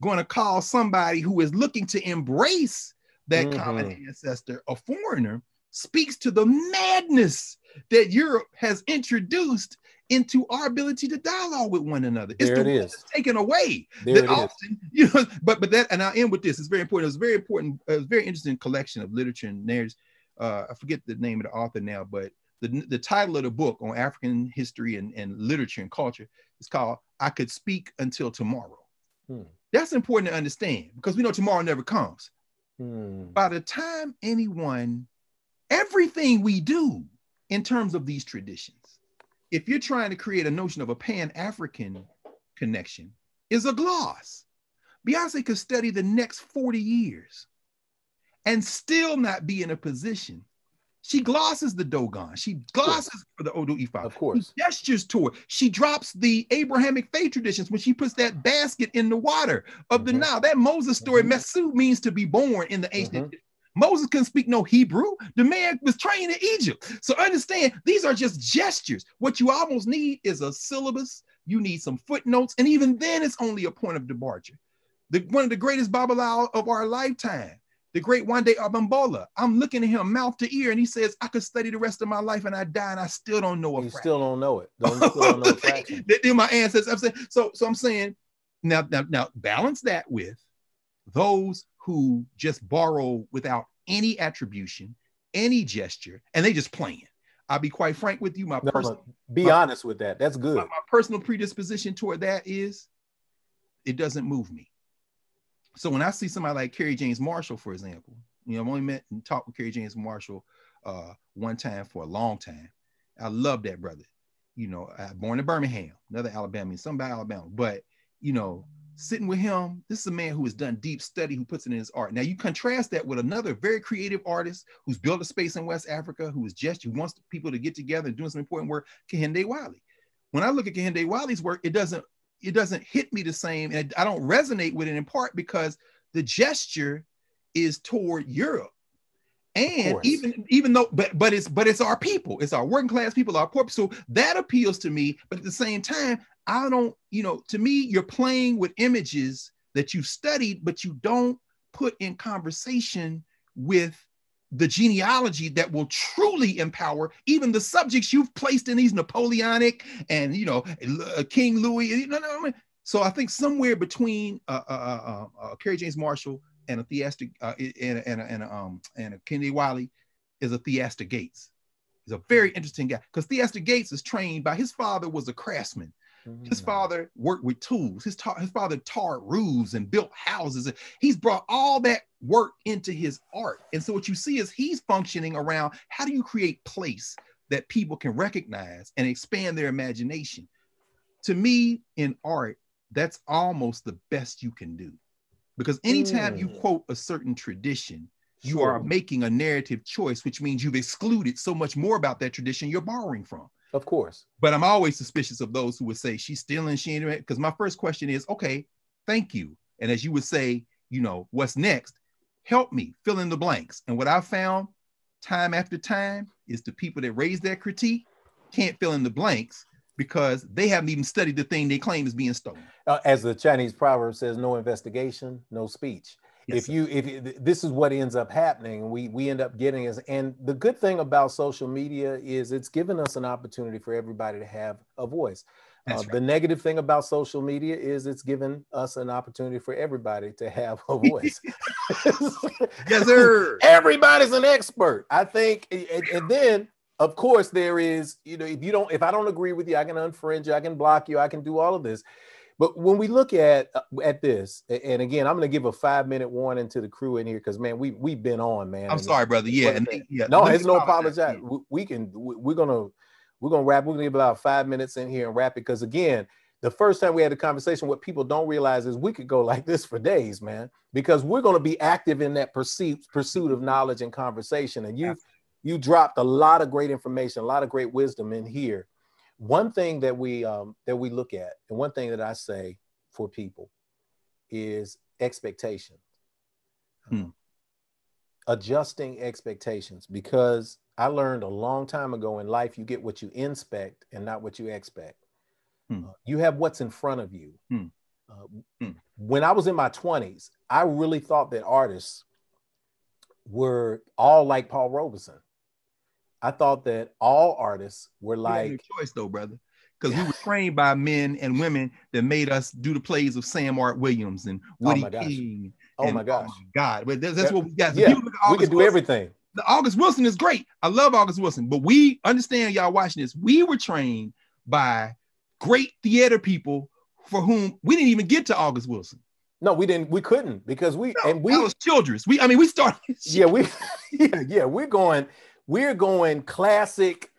B: going to call somebody who is looking to embrace that common ancestor a foreigner, speaks to the madness that Europe has introduced into our ability to dialogue with one another. It's the one that's taken away. That often, you know, but that, and I'll end with this. It's very important. It was very important. It was a very interesting collection of literature and narratives. I forget the name of the author now, but the title of the book on African history and literature and culture is called "I Could Speak Until Tomorrow." That's important to understand because we know tomorrow never comes. By the time everything we do in terms of these traditions, if you're trying to create a notion of a Pan-African connection, is a gloss. Beyonce could study the next 40 years and still not be in a position. She glosses the Dogon. She glosses for the Odo Ifa.
A: Of course.
B: She gestures toward. She drops the Abrahamic faith traditions when she puts that basket in the water of the Nile. That Moses story, Mesu means to be born in the ancient Moses couldn't speak no Hebrew. The man was trained in Egypt. So understand, these are just gestures. What you almost need is a syllabus. You need some footnotes. And even then, it's only a point of departure. One of the greatest Babalawo of our lifetime, the great Wande Abambola. I'm looking at him mouth to ear, and he says, I could study the rest of my life and I die, and I still don't know a fraction.
A: Still don't know it. Still don't know a fraction.
B: They're my ancestors. I'm saying, so I'm saying, now balance that with those who just borrow without any attribution, any gesture, and they just playing. I'll be quite frank with you.
A: Be honest with that. That's good.
B: My personal predisposition toward that is it doesn't move me. So when I see somebody like Kerry James Marshall, for example, you know, I've only met and talked with Kerry James Marshall one time for a long time. I love that brother. You know, born in Birmingham, another Alabama, somebody Alabama, but you know, sitting with him, this is a man who has done deep study, who puts it in his art. Now you contrast that with another very creative artist who's built a space in West Africa, who wants people to get together and doing some important work, Kehinde Wiley. When I look at Kehinde Wiley's work, it doesn't hit me the same, and I don't resonate with it in part because the gesture is toward Europe. And even though, but it's our people, it's our working class people, our poor people. So that appeals to me. But at the same time, I don't, you know, to me, you're playing with images that you've studied, but you don't put in conversation with the genealogy that will truly empower even the subjects you've placed in these Napoleonic and, you know, King Louis. You know, so I think somewhere between Kerry James Marshall and a theistic and a Kehinde Wiley is a Theaster Gates. He's a very interesting guy because Theaster Gates is trained by his father was a craftsman. His father worked with tools. His father tarred roofs and built houses. He's brought all that work into his art. And so what you see is he's functioning around how do you create place that people can recognize and expand their imagination. To me, in art, that's almost the best you can do. Because anytime you quote a certain tradition, you are making a narrative choice, which means you've excluded so much more about that tradition you're borrowing from.
A: Of course.
B: But I'm always suspicious of those who would say she's stealing, she ain't, because my first question is, okay, thank you. And as you would say, you know, what's next? Help me fill in the blanks. And what I found time after time is the people that raise that critique can't fill in the blanks because they haven't even studied the thing they claim is being stolen.
A: As the Chinese proverb says, no investigation, no speech. Yes, if this is what ends up happening, we end up getting is, and the good thing about social media is it's given us an opportunity for everybody to have a voice. Right. The negative thing about social media is it's given us an opportunity for everybody to have a voice.
B: Yes, sir.
A: Everybody's an expert, I think. And then, of course, there is, you know, if I don't agree with you, I can unfriend you, I can block you, I can do all of this. But when we look at this, and again, I'm going to give a 5-minute warning to the crew in here because, man, we've been on, man.
B: I'm sorry, brother. Yeah,
A: no, it's no apologize. Yeah. We're gonna wrap. We're gonna give about 5 minutes in here and wrap it because, again, the first time we had a conversation, what people don't realize is we could go like this for days, man, because we're going to be active in that pursuit of knowledge and conversation. And you dropped a lot of great information, a lot of great wisdom in here. One thing that we look at, and one thing that I say for people is expectation. Adjusting expectations, because I learned a long time ago in life, you get what you inspect and not what you expect. You have what's in front of you. When I was in my 20s, I really thought that artists were all like Paul Robeson. I thought that all artists were like...
B: No choice though, brother. Because we were trained by men and women that made us do the plays of Sam Art Williams and Woody King.
A: Oh my gosh.
B: But that's what we got. So
A: yeah, we can do everything.
B: The August Wilson is great. I love August Wilson. But we understand, y'all watching this, we were trained by great theater people for whom we didn't even get to August Wilson.
A: No, we didn't. We couldn't because we
B: was Childress. We started.
A: Yeah, we're going classic,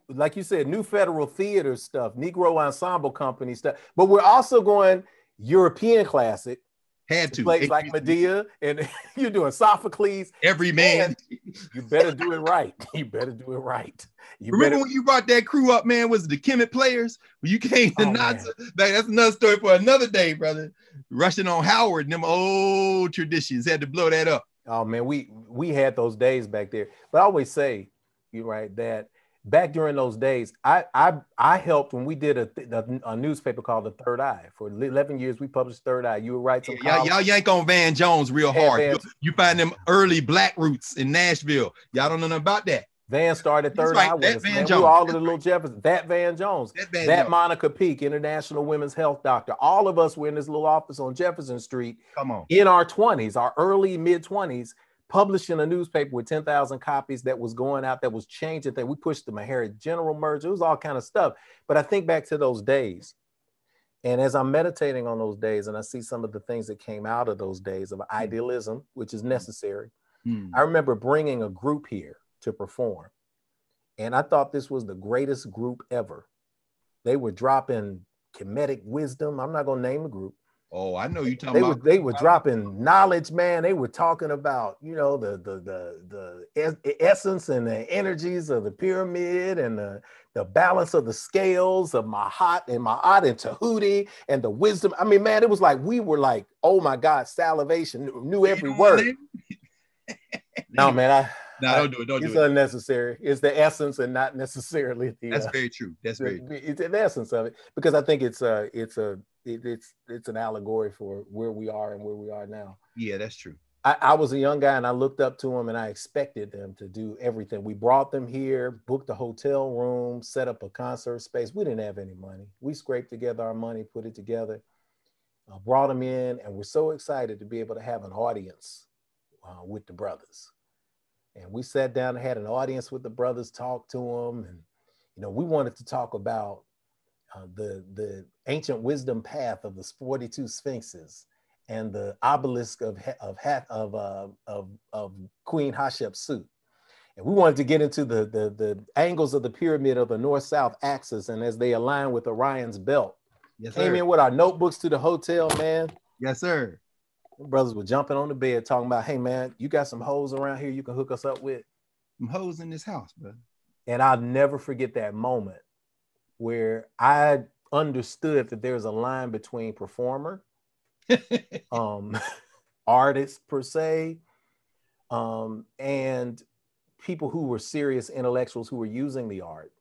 A: like you said, New Federal Theater stuff, Negro Ensemble Company stuff. But we're also going European classic.
B: Had to.
A: Plays like Medea, and you're doing Sophocles.
B: Every man.
A: You better do it right. You better do it right.
B: Remember when you brought that crew up, man, was the Kemet Players? When you came to Nazi, that's another story for another day, brother. Rushing on Howard and them old traditions, had to blow that up.
A: Oh man, we had those days back there. But I always say, you're right, that back during those days, I helped when we did a newspaper called The Third Eye. For 11 years, we published Third Eye. You would write some columns.
B: Y'all yank on Van Jones real hard. You find them early black roots in Nashville. Y'all don't know nothing about that.
A: Van started Third Eye with us, man. We were all of the little Jefferson. That Van Jones. That Monica Peak, International Women's Health Doctor. All of us were in this little office on Jefferson Street.
B: Come on.
A: In our 20s, our early mid-20s, publishing a newspaper with 10,000 copies that was going out, that was changing things. We pushed the Meharry General merger. It was all kind of stuff. But I think back to those days. And as I'm meditating on those days, and I see some of the things that came out of those days of idealism, which is necessary. I remember bringing a group here to perform. And I thought this was the greatest group ever. They were dropping Kemetic wisdom. I'm not going to name the group.
B: Oh, I know you talking about.
A: They were dropping knowledge, man. They were talking about, you know, the essence and the energies of the pyramid and the balance of the scales of Mahat and Ma'at and Tahuti and the wisdom. I mean, man, it was like we were like, oh my God, salivation, knew every word. No, man,
B: don't do it.
A: It's unnecessary. It's the essence and not necessarily the.
B: That's very true. That's very true.
A: It's the essence of it, because I think it's an allegory for where we are and where we are now.
B: Yeah, that's true.
A: I was a young guy and I looked up to them and I expected them to do everything. We brought them here, booked a hotel room, set up a concert space. We didn't have any money. We scraped together our money, put it together, brought them in, and we're so excited to be able to have an audience with the brothers. And we sat down and had an audience with the brothers, talked to them. And, you know, we wanted to talk about the ancient wisdom path of the 42 Sphinxes and the obelisk of Queen Hatshepsut. And we wanted to get into the angles of the pyramid of the north-south axis and as they align with Orion's belt.
B: Yes,
A: Came in with our notebooks to the hotel, man.
B: Yes, sir.
A: Brothers were jumping on the bed talking about, hey, man, you got some hoes around here you can hook us up with?
B: Some hoes in this house, bro.
A: And I'll never forget that moment where I understood that there's a line between performer um, artists per se, and people who were serious intellectuals who were using the art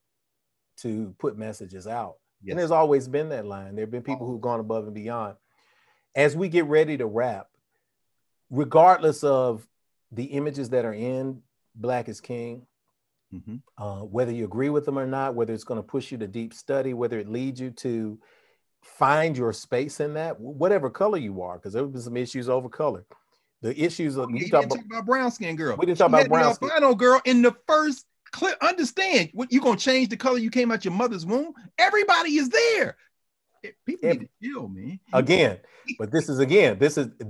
A: to put messages out. Yes. And there's always been that line. There have been people who've gone above and beyond. As we get ready to wrap, regardless of the images that are in Black is King, whether you agree with them or not, whether it's going to push you to deep study, whether it leads you to find your space in that, whatever color you are, because there have been some issues over color. The issues of
B: we didn't talk about brown skin girl.
A: We didn't talk about brown skin
B: albino girl in the first clip. Understand what you gonna change the color you came out your mother's womb? Everybody is there. People need to chill, man.
A: Again, but this is,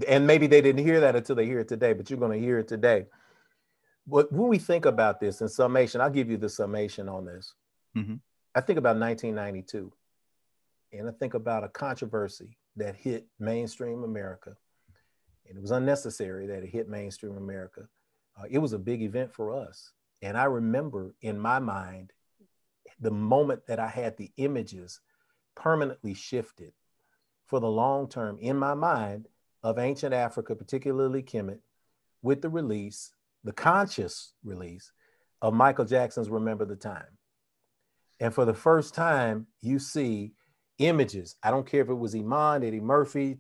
A: and maybe they didn't hear that until they hear it today, but you're gonna hear it today. But when we think about this in summation, I'll give you the summation on this. I think about 1992, and I think about a controversy that hit mainstream America. And it was unnecessary that it hit mainstream America. It was a big event for us. And I remember in my mind, the moment that I had the images permanently shifted for the long term in my mind of ancient Africa, particularly Kemet, with the release, the conscious release of Michael Jackson's Remember the Time. And for the first time, you see images. I don't care if it was Iman, Eddie Murphy,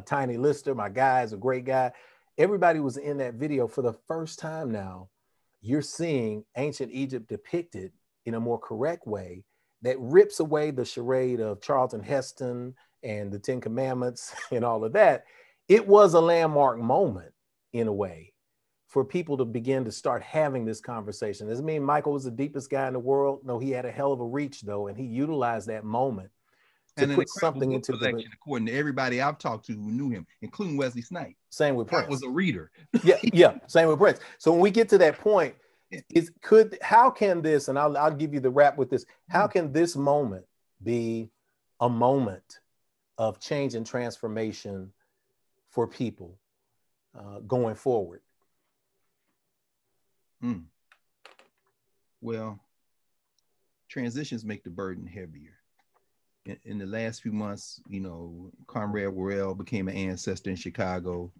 A: Tiny Lister, my guy is a great guy. Everybody was in that video. For the first time now, you're seeing ancient Egypt depicted in a more correct way that rips away the charade of Charlton Heston and the Ten Commandments and all of that. It was a landmark moment in a way for people to begin to start having this conversation. Doesn't mean Michael was the deepest guy in the world. No, he had a hell of a reach though, and he utilized that moment to put something into the
B: collection, according to everybody I've talked to who knew him, including Wesley Snipes.
A: Same with Prince.
B: That was a reader.
A: yeah, same with Prince. So when we get to that point, how can this, and I'll give you the wrap with this, how can this moment be a moment of change and transformation for people going forward?
B: Well, transitions make the burden heavier. In the last few months, you know, Conrad Worrell became an ancestor in Chicago.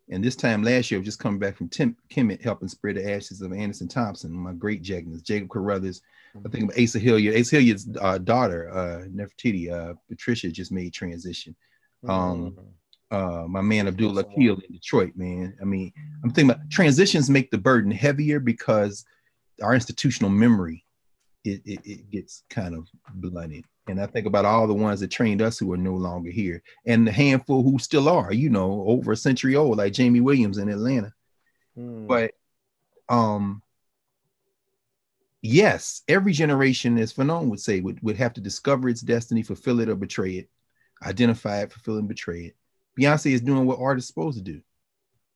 B: And this time last year, I was just coming back from Kemet helping spread the ashes of Anderson Thompson, my great Jagners, Jacob Carruthers. I think of Asa Hilliard. Asa Hilliard's daughter, Nefertiti, Patricia, just made transition. My man Abdul Akil in Detroit, man. I mean, I'm thinking about transitions make the burden heavier because our institutional memory, it gets kind of blunted. And I think about all the ones that trained us who are no longer here, and the handful who still are, you know, over a century old, like Jamie Williams in Atlanta. But yes, every generation, as Fanon would say, would have to discover its destiny, fulfill it or betray it, identify it, fulfill and betray it. Beyonce is doing what artists are supposed to do.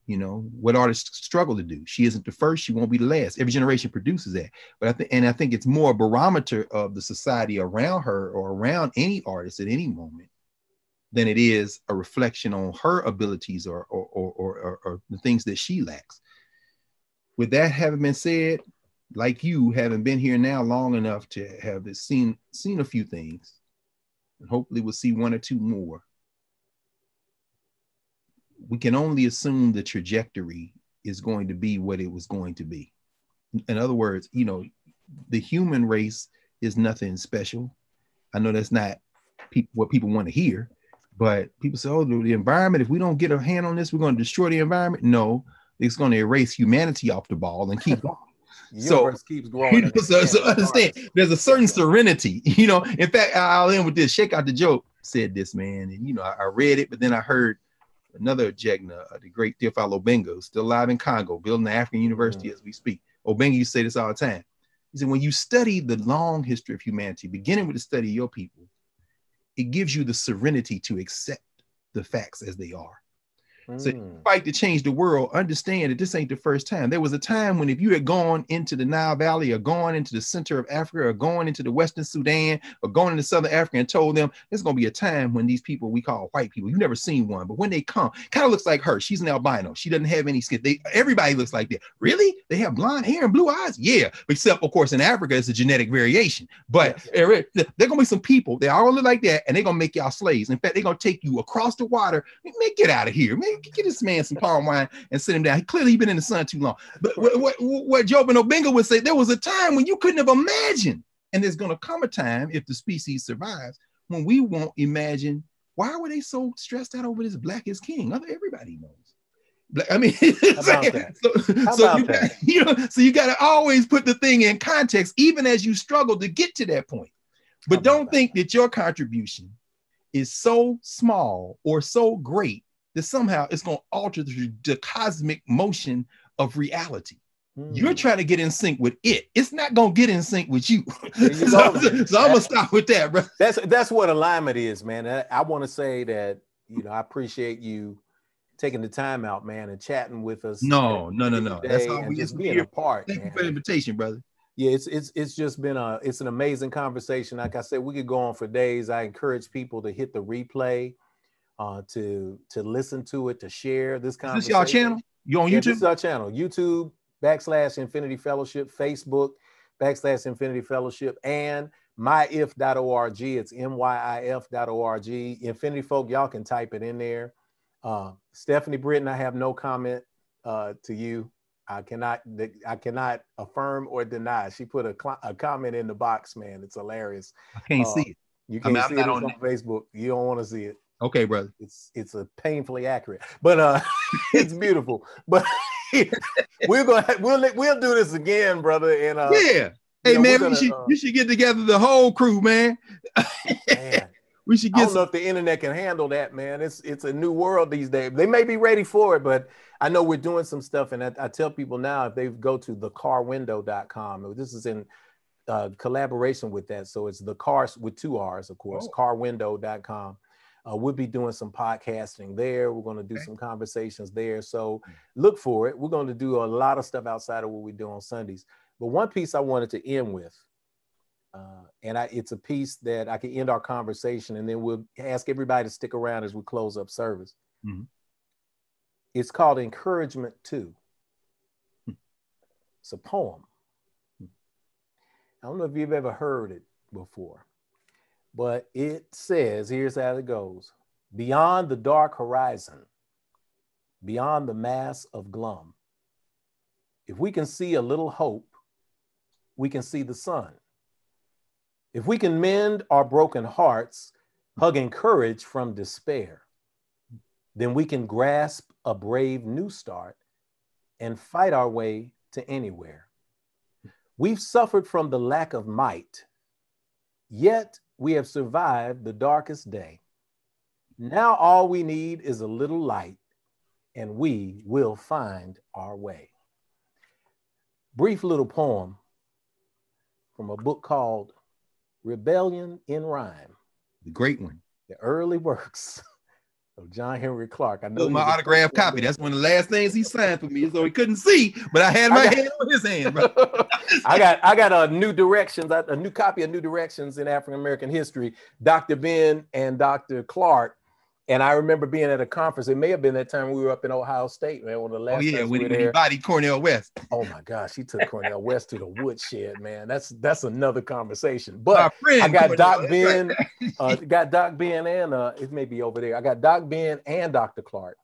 B: You know, what artists struggle to do. She isn't the first, she won't be the last. Every generation produces that. But I think it's more a barometer of the society around her or around any artist at any moment than it is a reflection on her abilities or the things that she lacks. With that having been said, like you, having been here now long enough to have seen a few things, and hopefully we'll see one or two more, we can only assume the trajectory is going to be what it was going to be. In other words, you know, the human race is nothing special. I know that's not what people want to hear, but people say, oh, the environment, if we don't get a hand on this, we're going to destroy the environment. No, it's going to erase humanity off the ball and keep going. So
A: keeps growing.
B: So understand, there's a certain serenity, you know. In fact, I'll end with this. Shake Out the Joke said this, man. And, you know, I read it, but then I heard another Jegna, the great Theophile Obenga, still alive in Congo, building the African University as we speak. Obenga used to say this all the time. He said, when you study the long history of humanity, beginning with the study of your people, it gives you the serenity to accept the facts as they are. So fight to change the world, understand that this ain't the first time. There was a time when if you had gone into the Nile Valley or gone into the center of Africa or going into the Western Sudan or going into Southern Africa and told them there's going to be a time when these people we call white people, you've never seen one, but when they come, kind of looks like her. She's an albino. She doesn't have any skin. Everybody looks like that. Really? They have blonde hair and blue eyes? Yeah. Except, of course, in Africa, it's a genetic variation. But there are going to be some people, they all look like that, and they're going to make y'all slaves. In fact, they're going to take you across the water. Man, get out of here. Man, get this man some palm wine and sit him down. Clearly, he's been in the sun too long. But what Job and Obenga would say, there was a time when you couldn't have imagined. And there's going to come a time, if the species survives, when we won't imagine, why were they so stressed out over this black is king? Everybody knows. I mean, so you got to always put the thing in context, even as you struggle to get to that point. But don't think that your contribution is so small or so great that somehow it's going to alter the cosmic motion of reality. You're trying to get in sync with it. It's not going to get in sync with you. So I'm going to stop with that, bro.
A: That's what alignment is, man. I want to say that, I appreciate you taking the time out, man, and chatting with us.
B: No. That's how we just
A: being a part.
B: Thank you for the invitation, brother.
A: Yeah, it's just been it's an amazing conversation. Like I said, we could go on for days. I encourage people to hit the replay, to listen to it, to share this conversation.
B: Is this y'all channel? You on YouTube?
A: This is our channel. YouTube /Infinity Fellowship, Facebook /Infinity Fellowship, and myif.org. It's myif.org. Infinity folk, y'all can type it in there. Stephanie Britton, I have no comment to you. I cannot affirm or deny. She put a comment in the box, man. It's hilarious.
B: I can't see it.
A: You can't see it on Facebook. You don't want to see it.
B: Okay, brother.
A: It's a painfully accurate, but it's beautiful. But we'll do this again, brother. And
B: yeah. Hey, man, you should get together the whole crew, man.
A: Man.
B: We should get.
A: I don't know if the internet can handle that, man. It's a new world these days. They may be ready for it, but I know we're doing some stuff. And I tell people now, if they go to thecarwindow.com, this is in collaboration with that. So it's the cars with 2 R's, of course, carwindow.com. We'll be doing some podcasting there. We're going to do some conversations there. So look for it. We're going to do a lot of stuff outside of what we do on Sundays. But one piece I wanted to end with, it's a piece that I can end our conversation, and then we'll ask everybody to stick around as we close up service. Mm-hmm. It's called Encouragement 2. It's a poem. I don't know if you've ever heard it before, but it says, here's how it goes. Beyond the dark horizon, beyond the mass of glum, if we can see a little hope, we can see the sun. If we can mend our broken hearts, hugging courage from despair, then we can grasp a brave new start and fight our way to anywhere. We've suffered from the lack of might, yet we have survived the darkest day. Now all we need is a little light, and we will find our way. Brief little poem from a book called Rebellion in Rhyme.
B: The great one.
A: The early works of John Henry Clark. I know
B: my autograph copy. That's one of the last things he signed for me, so he couldn't see, but I had my hand on his hand, bro.
A: I got a New Directions, a new copy of New Directions in African American History, Dr. Ben and Dr. Clark. And I remember being at a conference. It may have been that time we were up in Ohio State, man. One of the last times
B: when he bodied Cornel West.
A: Oh my gosh, he took Cornel West to the woodshed, man. That's another conversation. But I got Cornel, Doc Ben, got Doc Ben, and it may be over there. I got Doc Ben and Dr. Clark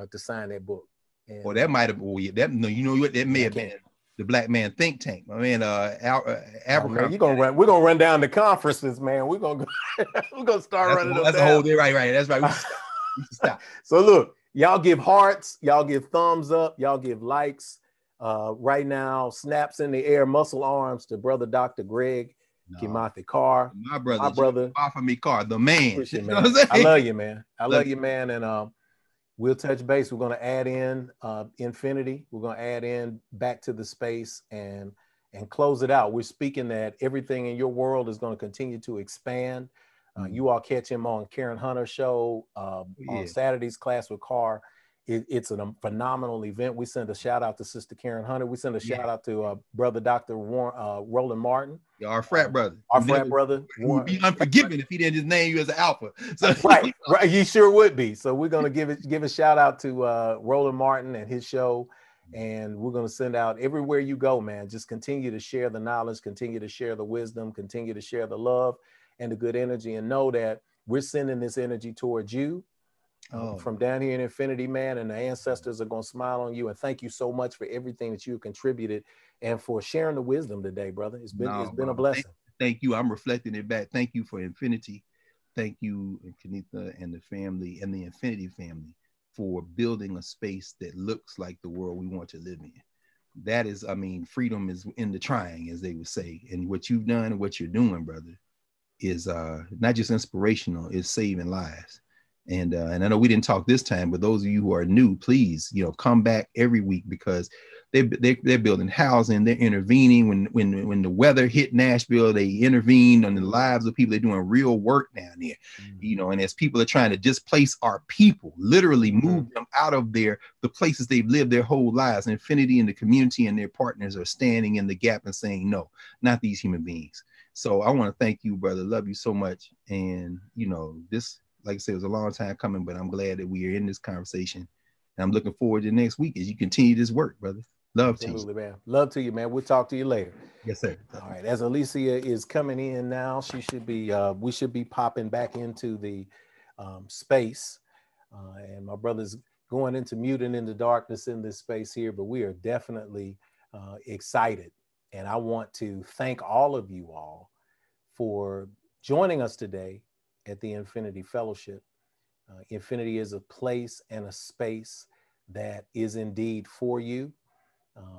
A: to sign that book. And,
B: that might have. You know what? That may have been the Black Man think tank. I mean,
A: Abercrombie. We're gonna run down the conferences, man. We're gonna start running.
B: That's a whole day, right? That's right. We stop.
A: So look, y'all give hearts, y'all give thumbs up, y'all give likes. Right now, snaps in the air, muscle arms to brother Dr. Greg Kimathi Carr.
B: My brother. Kimathi Carr, the man.
A: You know I love you, man. I love you, man. And we'll touch base. We're going to add in Infinity. We're going to add in Back to the Space and close it out. We're speaking that everything in your world is going to continue to expand. You all catch him on Karen Hunter's show on Saturdays, Class with Carr. it's a phenomenal event. We send a shout out to Sister Karen Hunter. We send a shout out to brother Dr. Roland Martin.
B: Yeah, our frat brother.
A: Our frat brother.
B: Who would be unforgiving if he didn't just name you as an alpha. So
A: right, he sure would be. So we're gonna give a shout out to Roland Martin and his show. And we're going to send out everywhere you go, man. Just continue to share the knowledge, continue to share the wisdom, continue to share the love and the good energy, and know that we're sending this energy towards you from down here in infinity, man. And the ancestors are going to smile on you. And thank you so much for everything that you contributed and for sharing the wisdom today, brother. It's been a blessing.
B: Thank you. I'm reflecting it back. Thank you for infinity. Thank you, Kenitha and the family and the Infinity family, for building a space that looks like the world we want to live in. That is, I mean, freedom is in the trying, as they would say. And what you've done and what you're doing, brother, is not just inspirational, it's saving lives. And I know we didn't talk this time, but those of you who are new, please, come back every week, because they're building housing, they're intervening. When the weather hit Nashville, they intervened on the lives of people. They're doing real work down there, and as people are trying to displace our people, literally move them out of the places they've lived their whole lives. Infinity and the community and their partners are standing in the gap and saying, no, not these human beings. So I want to thank you, brother. Love you so much. And, this, like I said, it was a long time coming, but I'm glad that we are in this conversation. And I'm looking forward to next week as you continue this work, brother. Love to you.
A: Man. Love to you, man. We'll talk to you later.
B: Yes, sir.
A: All right. As Alicia is coming in now, she should be, we should be popping back into the space. And my brother's going into muting in the darkness in this space here, but we are definitely excited. And I want to thank all of you all for joining us today at the Infinity Fellowship. Infinity is a place and a space that is indeed for you,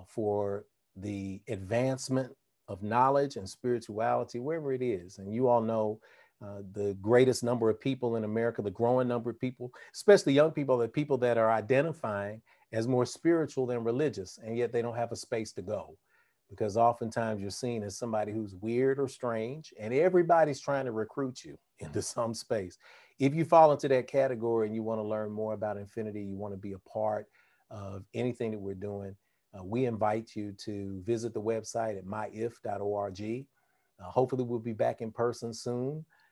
A: for the advancement of knowledge and spirituality, wherever it is. And you all know the greatest number of people in America, the growing number of people, especially young people, the people that are identifying as more spiritual than religious, and yet they don't have a space to go. Because oftentimes you're seen as somebody who's weird or strange, and everybody's trying to recruit you into some space. If you fall into that category and you want to learn more about Infinity, you want to be a part of anything that we're doing, we invite you to visit the website at myif.org. Hopefully we'll be back in person soon.